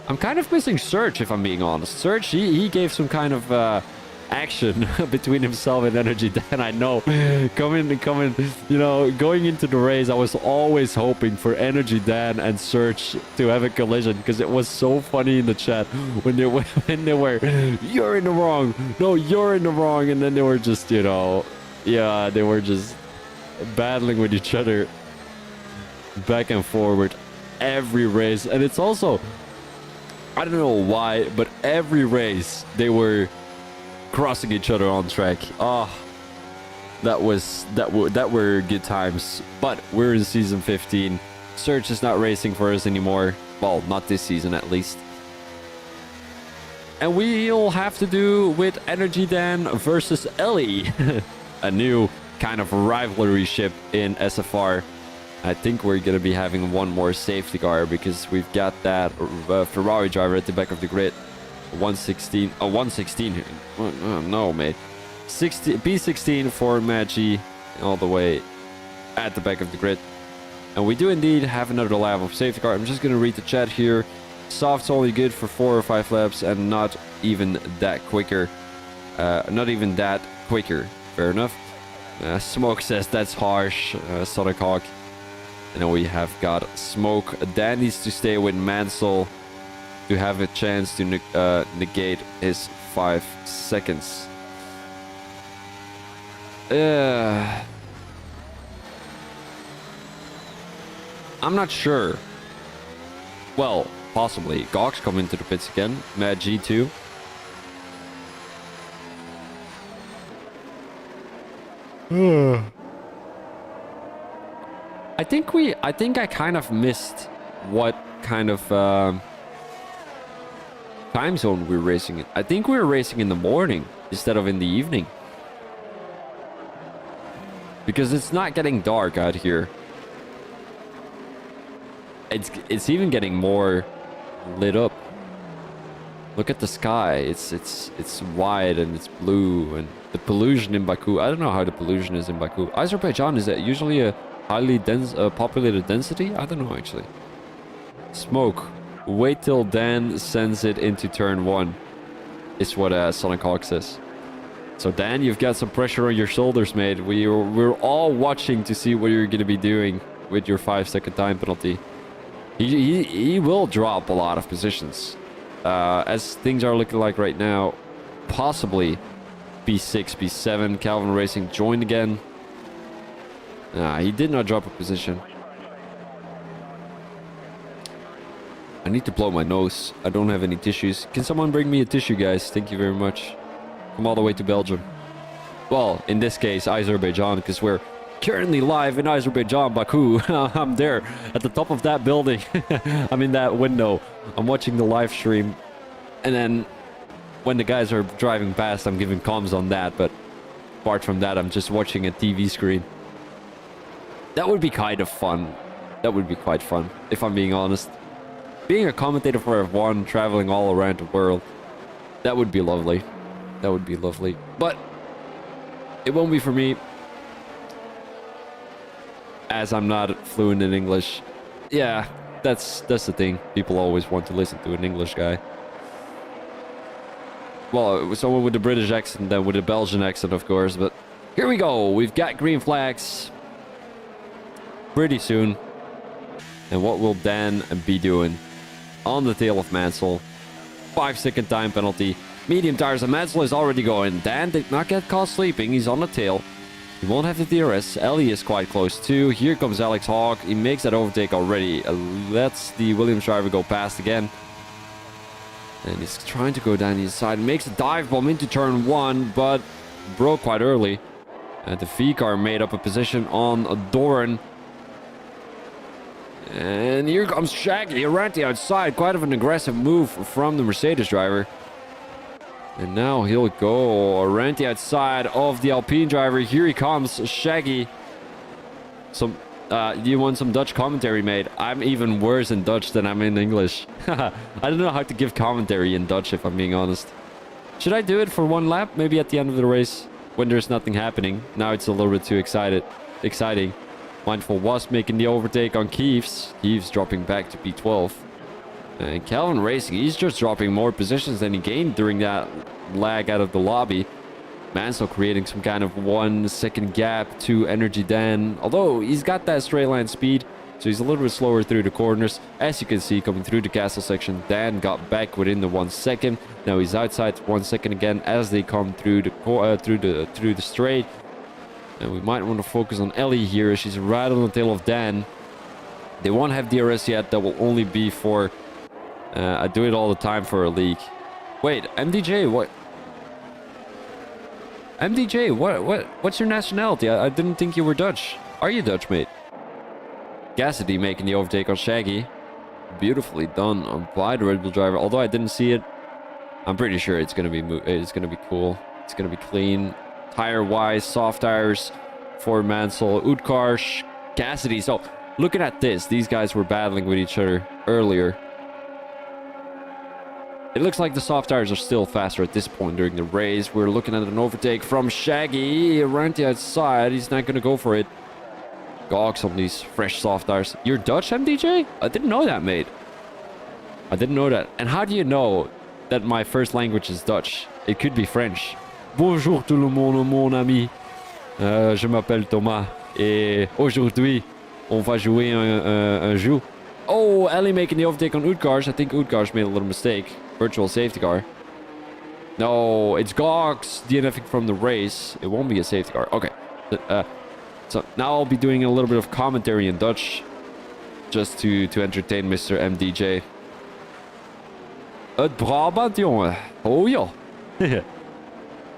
I'm kind of missing Serge, if I'm being honest. Serge, he gave some kind of action between himself and Energy Dan. I know, coming, you know, going into the race, I was always hoping for Energy Dan and Serge to have a collision because it was so funny in the chat when they were, you're in the wrong, no, you're in the wrong, and then they were just, you know, yeah, they were just battling with each other back and forward every race. And it's also, I don't know why, but every race they were crossing each other on track. Oh, that were good times. But we're in season 15. Serge is not racing for us anymore. Well, not this season at least. And we'll have to do with Energy Dan versus Ellie. A new kind of rivalry ship in SFR. I think we're going to be having one more safety car because we've got that Ferrari driver at the back of the grid. 116 here. Oh, no, mate. P16 for Maggi all the way at the back of the grid. And we do indeed have another lap of safety car. I'm just going to read the chat here. Soft's only good for 4 or 5 laps and not even that quicker. Fair enough. Smoke says that's harsh. Sonic Hawk. And then we have got Smoke. Dan needs to stay with Mansell to have a chance to negate his 5 seconds. I'm not sure. Well, possibly. Gox come into the pits again. Mad G2. I think I kind of missed what kind of time zone we're racing in. I think we were racing in the morning instead of in the evening. Because it's not getting dark out here. It's even getting more lit up. Look at the sky. It's wide and it's blue, and the pollution in Baku. I don't know how the pollution is in Baku. Azerbaijan, is that usually a highly dense populated density? I don't know actually. Smoke. Wait till Dan sends it into turn 1. Is what Sonic Hawk says. So Dan, you've got some pressure on your shoulders, mate. We're all watching to see what you're gonna be doing with your 5-second time penalty. He will drop a lot of positions. As things are looking like right now, possibly P6, P7. Calvin Racing joined again. He did not drop a position. I need to blow my nose. I don't have any tissues. Can someone bring me a tissue, guys? Thank you very much. Come all the way to Belgium. Well, in this case, Azerbaijan, because we're currently live in Azerbaijan, Baku. I'm there at the top of that building. I'm in that window. I'm watching the live stream. And then when the guys are driving past, I'm giving comms on that. But apart from that, I'm just watching a TV screen. That would be kind of fun. That would be quite fun, if I'm being honest. Being a commentator for F1, traveling all around the world, that would be lovely. That would be lovely. But it won't be for me, as I'm not fluent in English. Yeah, that's the thing. People always want to listen to an English guy. Well, someone with a British accent, then with a Belgian accent, of course. But here we go. We've got green flags pretty soon. And what will Dan be doing? On the tail of Mansell. 5-second time penalty. Medium tires, and Mansell is already going. Dan did not get caught sleeping. He's on the tail. He won't have the DRS. Ellie is quite close too. Here comes Alex Hawk. He makes that overtake already. Lets the Williams driver go past again. And he's trying to go down the side. Makes a dive bomb into turn 1, but broke quite early. And the V car made up a position on Doran. And here comes Shaggy around the outside. Quite of an aggressive move from the Mercedes driver. And now he'll go around the outside of the Alpine driver. Here he comes, Shaggy. You want some Dutch commentary, mate? I'm even worse in Dutch than I'm in English. I don't know how to give commentary in Dutch, if I'm being honest. Should I do it for one lap? Maybe at the end of the race, when there's nothing happening. Now it's a little bit too exciting. Mindful Wasp making the overtake on Keeves. Keeves dropping back to P12. And Calvin Racing, he's just dropping more positions than he gained during that lag out of the lobby. Mansell creating some kind of 1 second gap to Energy Dan. Although he's got that straight line speed, so he's a little bit slower through the corners. As you can see, coming through the castle section, Dan got back within the 1 second. Now he's outside 1 second again as they come through the straight. And we might want to focus on Ellie here. She's right on the tail of Dan. They won't have DRS yet. That will only be for... I do it all the time for a league. Wait, MDJ, what? MDJ, what's your nationality? I didn't think you were Dutch. Are you Dutch, mate? Gassidy making the overtake on Shaggy. Beautifully done by the Red Bull driver. Although I didn't see it, I'm pretty sure it's gonna be cool. It's gonna be clean. Tire-wise, soft tires for Mansell, Utkarsh, Cassidy. So, looking at this, these guys were battling with each other earlier. It looks like the soft tires are still faster at this point during the race. We're looking at an overtake from Shaggy around the outside. He's not going to go for it. Gogs on these fresh soft tires. You're Dutch, MDJ? I didn't know that, mate. I didn't know that. And how do you know that my first language is Dutch? It could be French. Bonjour tout le monde, mon ami. Je m'appelle Thomas. Et aujourd'hui, on va jouer un jeu. Oh, Ellie making the overtake on Utkarsh. I think Utkarsh made a little mistake. Virtual safety car. No, it's Gogs DNFing from the race. It won't be a safety car. Okay. So now I'll be doing a little bit of commentary in Dutch. Just to entertain Mr. MDJ. Het Brabant, jongen. Oh, ja.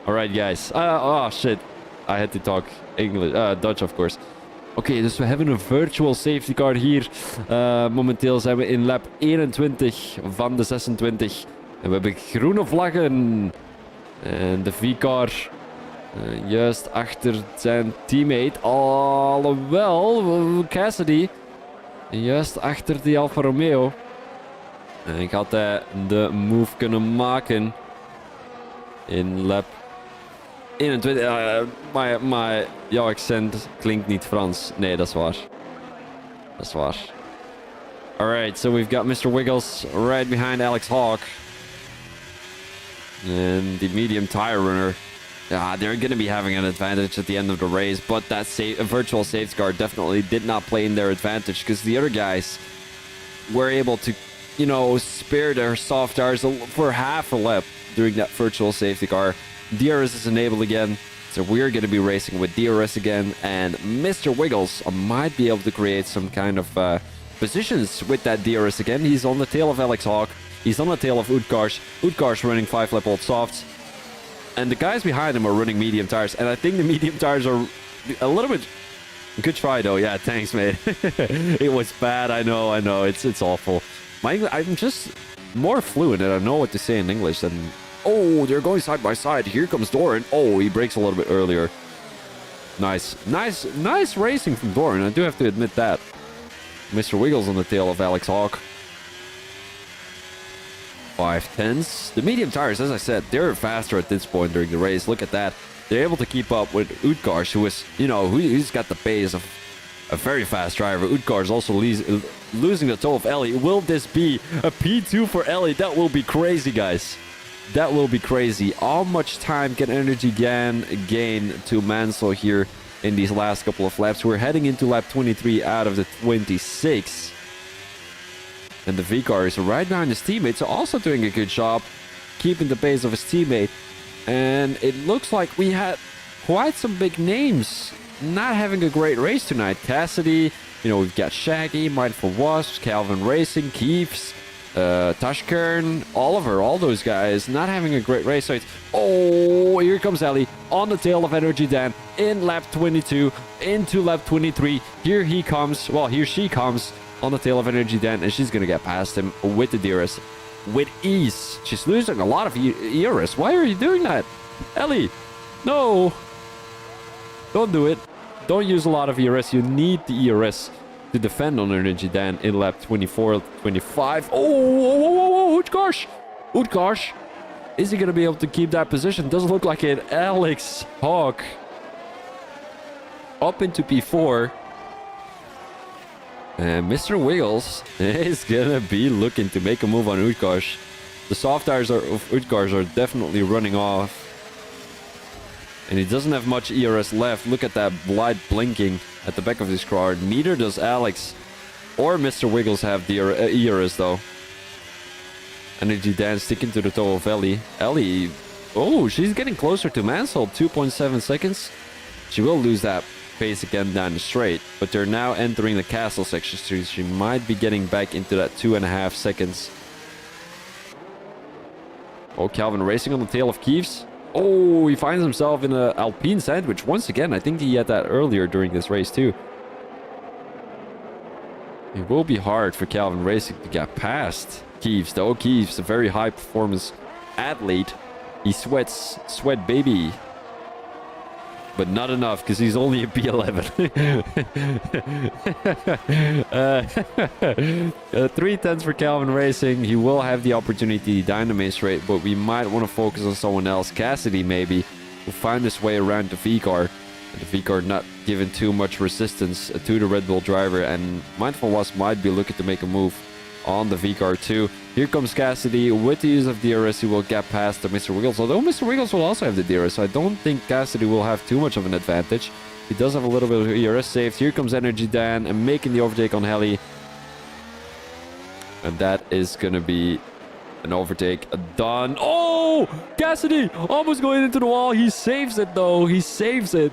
Alright, guys. Oh, shit. I had to talk English, Dutch, of course. Oké, dus we hebben een virtual safety car hier. Momenteel zijn we in lap 21 van de 26. En we hebben groene vlaggen. En de V-car juist achter zijn teammate. Alhoewel, Cassidy juist achter die Alfa Romeo. En ik had de move kunnen maken in lap 21. Maar jouw accent klinkt niet Frans. Nee, dat is waar. Dat is waar. Alright, so we've got Mr. Wiggles right behind Alex Hawk. And the medium tire runner. Yeah, they're going to be having an advantage at the end of the race. But that virtual safety car definitely did not play in their advantage. Because the other guys were able to, you know, spare their soft tires for half a lap during that virtual safety car. DRS is enabled again, so we're going to be racing with DRS again, and Mr. Wiggles might be able to create some kind of positions with that DRS again. He's on the tail of Alex Hawk, he's on the tail of Utkarsh. Utkarsh running 5-lap old softs, and the guys behind him are running medium tires, and I think the medium tires are a little bit... Good try though, yeah, thanks mate. It was bad, I know, it's awful. I'm just more fluent and I know what to say in English than... Oh, they're going side by side. Here comes Doran. Oh, he brakes a little bit earlier. Nice racing from Doran. I do have to admit that. Mr. Wiggles on the tail of Alex Hawk. 5/10s. The medium tires, as I said, they're faster at this point during the race. Look at that. They're able to keep up with Utkarsh, who is, you know, who's got the pace of a very fast driver. Utkarsh also losing the toe of Ellie. Will this be a P2 for Ellie? That will be crazy, guys. That will be crazy. How much time can Energy gain to Mansell here in these last couple of laps? We're heading into lap 23 out of the 26. And the V-car is right behind his teammate, so also doing a good job keeping the pace of his teammate. And it looks like we had quite some big names not having a great race tonight. Cassidy, you know, we've got Shaggy, Mindful Wasps, Calvin Racing, Keeves, Tashkern, Oliver, all those guys not having a great race. So it's, oh, here comes Ellie on the tail of Energy Dan in lap 22 into lap 23. Here he comes. Well, here she comes on the tail of Energy Dan, and she's going to get past him with the DRS with ease. She's losing a lot of ERS. Why are you doing that? Ellie, no. Don't do it. Don't use a lot of ERS. You need the ERS to defend on Energy Dan in lap 24, 25. Oh, Utkarsh. Utkarsh. Is he going to be able to keep that position? Doesn't look like it. Alex Hawk up into P4. And Mr. Wiggles is going to be looking to make a move on Utkarsh. The soft tires of Utkarsh are definitely running off. And he doesn't have much ERS left. Look at that light blinking at the back of his car. Neither does Alex or Mr. Wiggles have the ERS though. Energy Dan sticking to the toe of Ellie. Ellie, oh, she's getting closer to Mansell. 2.7 seconds. She will lose that pace again down the straight. But they're now entering the castle section, so she might be getting back into that 2.5 seconds. Oh, Calvin racing on the tail of Keeves. Oh, he finds himself in an Alpine sandwich once again. I think he had that earlier during this race too. It will be hard for Calvin Racing to get past Keeves though. Keeves, a very high performance athlete. He sweats, sweat baby. But not enough because he's only a P11. 3 tenths for Calvin Racing. He will have the opportunity to dynamo straight, but we might want to focus on someone else. Cassidy maybe will find his way around the V-car. The V-car not giving too much resistance to the Red Bull driver, and Mindful Wasp might be looking to make a move on the V-car too. Here comes Cassidy with the use of DRS. He will get past Mr. Wiggles, although Mr. Wiggles will also have the DRS, so I don't think Cassidy will have too much of an advantage. He does have a little bit of ERS saved. Here comes Energy Dan and making the overtake on Heli, and that is gonna be an overtake done. Oh, Cassidy almost going into the wall. He saves it though. He saves it.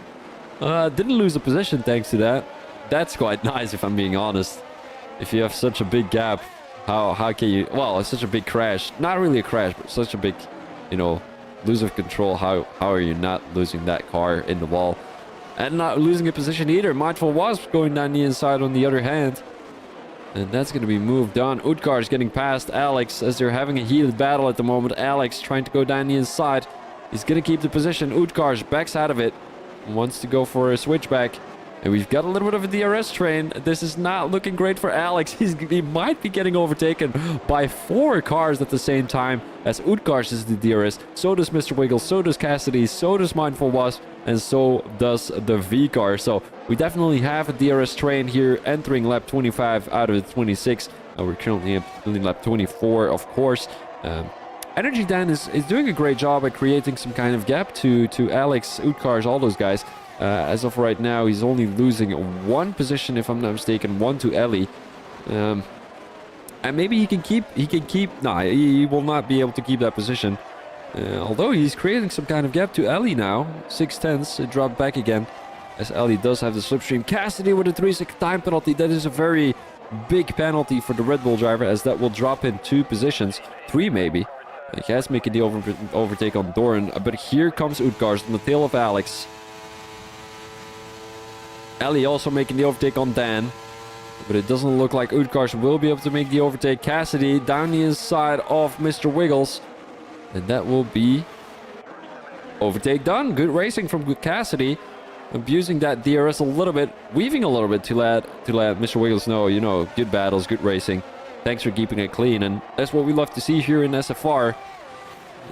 Didn't lose a position thanks to that. That's quite nice if I'm being honest. If you have such a big gap, how can you... Well, it's such a big crash. Not really a crash, but such a big, you know, lose of control. How are you not losing that car in the wall? And not losing a position either. Mindful Wasp going down the inside on the other hand. And that's going to be moved on. Utkarsh getting past Alex as they're having a heated battle at the moment. Alex trying to go down the inside. He's going to keep the position. Utkarsh backs out of it. Wants to go for a switchback. And we've got a little bit of a DRS train. This is not looking great for Alex. He might be getting overtaken by 4 cars at the same time as Utkarsh is the DRS. So does Mr. Wiggles, so does Cassidy, so does Mindful Wasp, and so does the V car. So we definitely have a DRS train here entering lap 25 out of the 26. We're currently in lap 24, of course. Energy Dan is doing a great job at creating some kind of gap to Alex, Utkarsh, all those guys. As of right now, he's only losing 1 position, if I'm not mistaken, 1 to Ellie. And maybe he can keep... Nah, he will not be able to keep that position. Although he's creating some kind of gap to Ellie now. 6 tenths, it dropped back again. As Ellie does have the slipstream. Cassidy with a 3-second time penalty. That is a very big penalty for the Red Bull driver, as that will drop in 2 positions. 3 maybe. He has making the overtake on Doran. But here comes Utkarsh on the tail of Alex. Ellie also making the overtake on Dan. But it doesn't look like Utkarsh will be able to make the overtake. Cassidy down the inside of Mr. Wiggles. And that will be overtake done. Good racing from Cassidy. Abusing that DRS a little bit. Weaving a little bit to let Mr. Wiggles know, you know, good battles, good racing. Thanks for keeping it clean. And that's what we love to see here in SFR.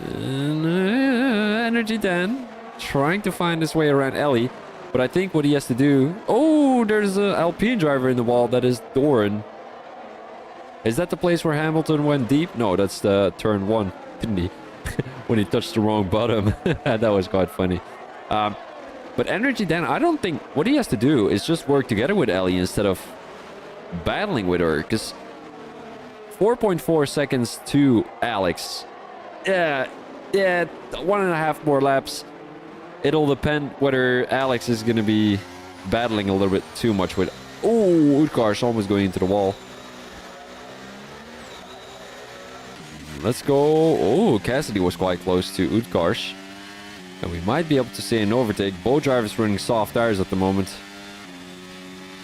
And, Energy Dan trying to find his way around Ellie. But I think what he has to do... Oh, there's an Alpine driver in the wall. That is Doran. Is that the place where Hamilton went deep? No, that's the turn 1, didn't he? When he touched the wrong bottom. That was quite funny. But Energy Dan, I don't think... What he has to do is just work together with Ellie instead of battling with her. Because 4.4 seconds to Alex. Yeah, 1.5 more laps. It'll depend whether Alex is going to be battling a little bit too much with... Oh, Utkarsh almost going into the wall. Let's go. Oh, Cassidy was quite close to Utkarsh. And we might be able to see an overtake. Both drivers running soft tires at the moment.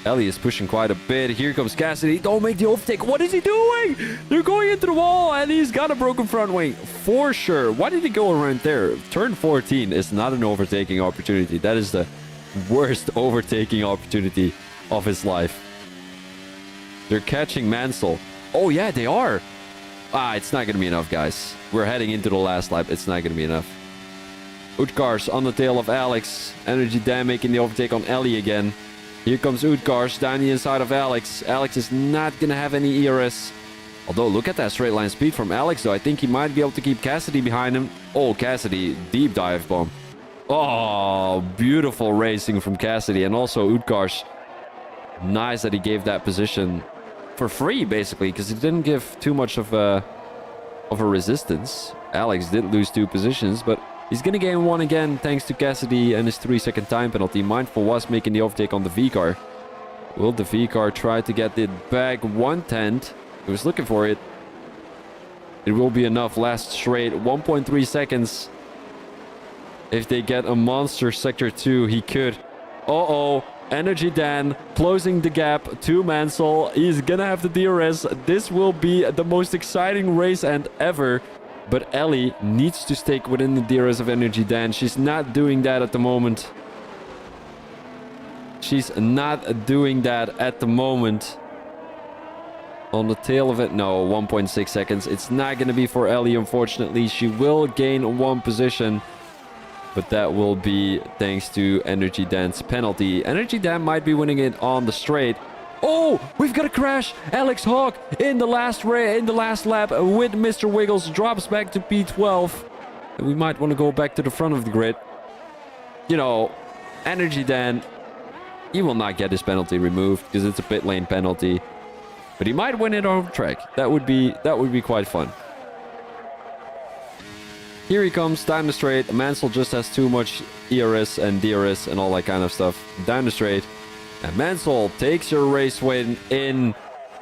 Ellie is pushing quite a bit. Here comes Cassidy. Don't make the overtake. What is he doing? They're going into the wall, and he's got a broken front wing for sure. Why did he go around there? Turn 14 is not an overtaking opportunity. That is the worst overtaking opportunity of his life. They're catching Mansell. Oh, yeah, they are. It's not going to be enough, guys. We're heading into the last lap. It's not going to be enough. Utkarsh on the tail of Alex. Energy Dan making the overtake on Ellie again. Here comes Utkarsh down the inside of Alex. Alex is not going to have any ERS. Although, look at that straight line speed from Alex, though. I think he might be able to keep Cassidy behind him. Oh, Cassidy, deep dive bomb. Oh, beautiful racing from Cassidy. And also Utkarsh. Nice that he gave that position for free, basically, because he didn't give too much of a resistance. Alex did lose 2 positions, but he's going to gain 1 again thanks to Cassidy and his 3-second time penalty. Mindful was making the overtake on the V-car. Will the V-car try to get it back? 1/10. He was looking for it. It will be enough. Last straight. 1.3 seconds. If they get a monster sector 2, he could. Uh-oh. Energy Dan closing the gap to Mansell. He's gonna have the DRS. This will be the most exciting race end ever. But Ellie needs to stay within the DRS of Energy Dan. She's not doing that at the moment. She's not doing that at the moment. On the tail of it, no, 1.6 seconds. It's not going to be for Ellie, unfortunately. She will gain 1 position. But that will be thanks to Energy Dan's penalty. Energy Dan might be winning it on the straight. Oh, we've got a crash. Alex Hawk in the last lap with Mr. Wiggles drops back to P12. And we might want to go back to the front of the grid. You know, Energy Dan, he will not get his penalty removed because it's a pit lane penalty. But he might win it on track. That would be quite fun. Here he comes, down the straight. Mansell just has too much ERS and DRS and all that kind of stuff. Down the straight. And Mansell takes your race win in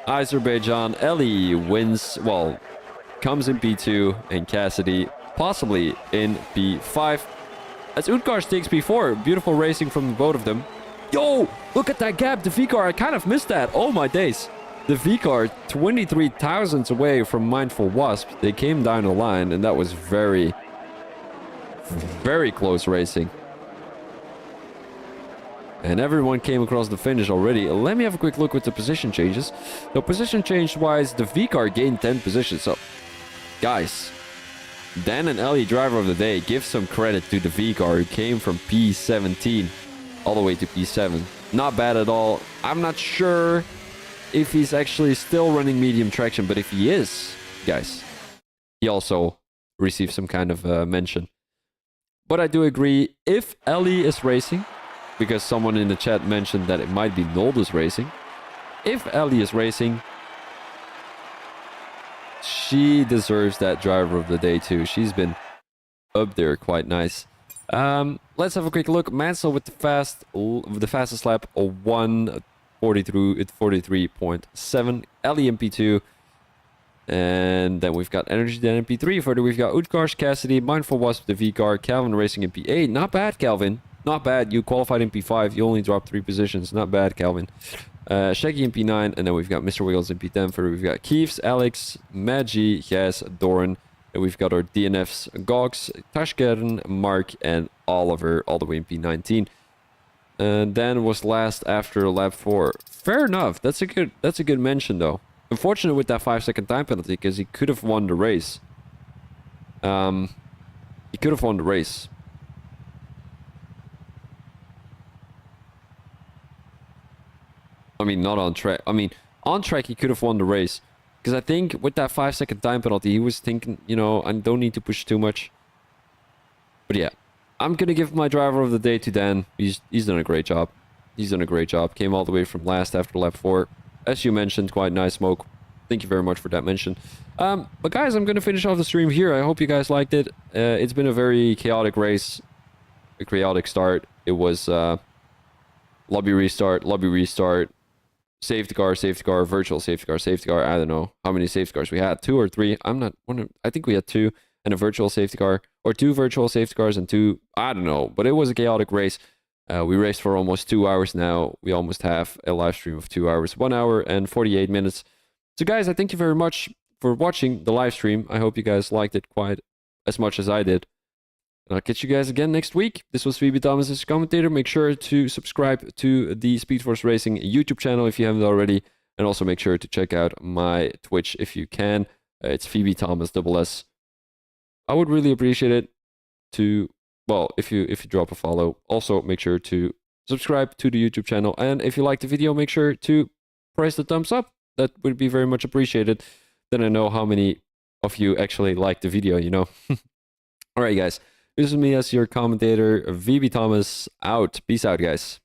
Azerbaijan. Ellie wins, well, comes in P2. And Cassidy possibly in P5. As Utkarsh takes P4. Beautiful racing from both of them. Yo, look at that gap. The V-car, I kind of missed that. Oh my days. The V-car, 23 thousandths away from Mindful Wasp. They came down the line, and that was very, very close racing. And everyone came across the finish already. Let me have a quick look with the position changes. So position change-wise, the V-car gained 10 positions. So, guys, Dan and Ellie, driver of the day, give some credit to the V-car who came from P17 all the way to P7. Not bad at all. I'm not sure if he's actually still running medium traction, but if he is, guys, he also received some kind of mention. But I do agree, if Ellie is racing, because someone in the chat mentioned that it might be Noldus racing, if Ellie is racing, she deserves that driver of the day too. She's been up there quite nice. Let's have a quick look. Mansell with the fastest lap, 1:43.7. Ellie in P2. And then we've got Energy Dan in P3. Further, we've got Utkarsh, Cassidy, Mindful Wasp, the V-car, Calvin racing in P8. Not bad, Calvin. Not bad. You qualified in P5. You only dropped 3 positions. Not bad, Calvin. Shaggy in P9. And then we've got Mr. Wiggles in P10. Further, we've got Keeves, Alex, Maggie, Yes, Doran. And we've got our DNFs, Gox, Tashkern, Mark, and Oliver all the way in P19. And Dan was last after lap 4. Fair enough. That's a good mention though. Unfortunate with that 5-second time penalty because he could have won the race. He could have won the race. I mean, not on track. I mean, on track he could have won the race. Because I think with that 5-second time penalty, he was thinking, you know, I don't need to push too much. But yeah, I'm going to give my driver of the day to Dan. He's done a great job. He's done a great job. Came all the way from last after lap 4. As you mentioned, quite nice smoke. Thank you very much for that mention. But guys, I'm going to finish off the stream here. I hope you guys liked it. It's been a very chaotic race. A chaotic start. It was lobby restart, safety car, virtual safety car. I don't know how many safety cars we had, 2 or 3. I'm not one. I think we had 2 and a virtual safety car, or 2 virtual safety cars and 2. I don't know, but it was a chaotic race. We raced for almost 2 hours now. We almost have a live stream of 2 hours, 1 hour and 48 minutes. So guys, I thank you very much for watching the live stream. I hope you guys liked it quite as much as I did. And I'll catch you guys again next week. This was VB Thomas as commentator. Make sure to subscribe to the Speed Force Racing YouTube channel if you haven't already. And also make sure to check out my Twitch if you can. It's VB Thomas SS. I would really appreciate it to, well, if you drop a follow. Also make sure to subscribe to the YouTube channel. And if you like the video, make sure to press the thumbs up. That would be very much appreciated. Then I know how many of you actually like the video, you know. All right, guys. This is me as your commentator, VB Thomas, out. Peace out, guys.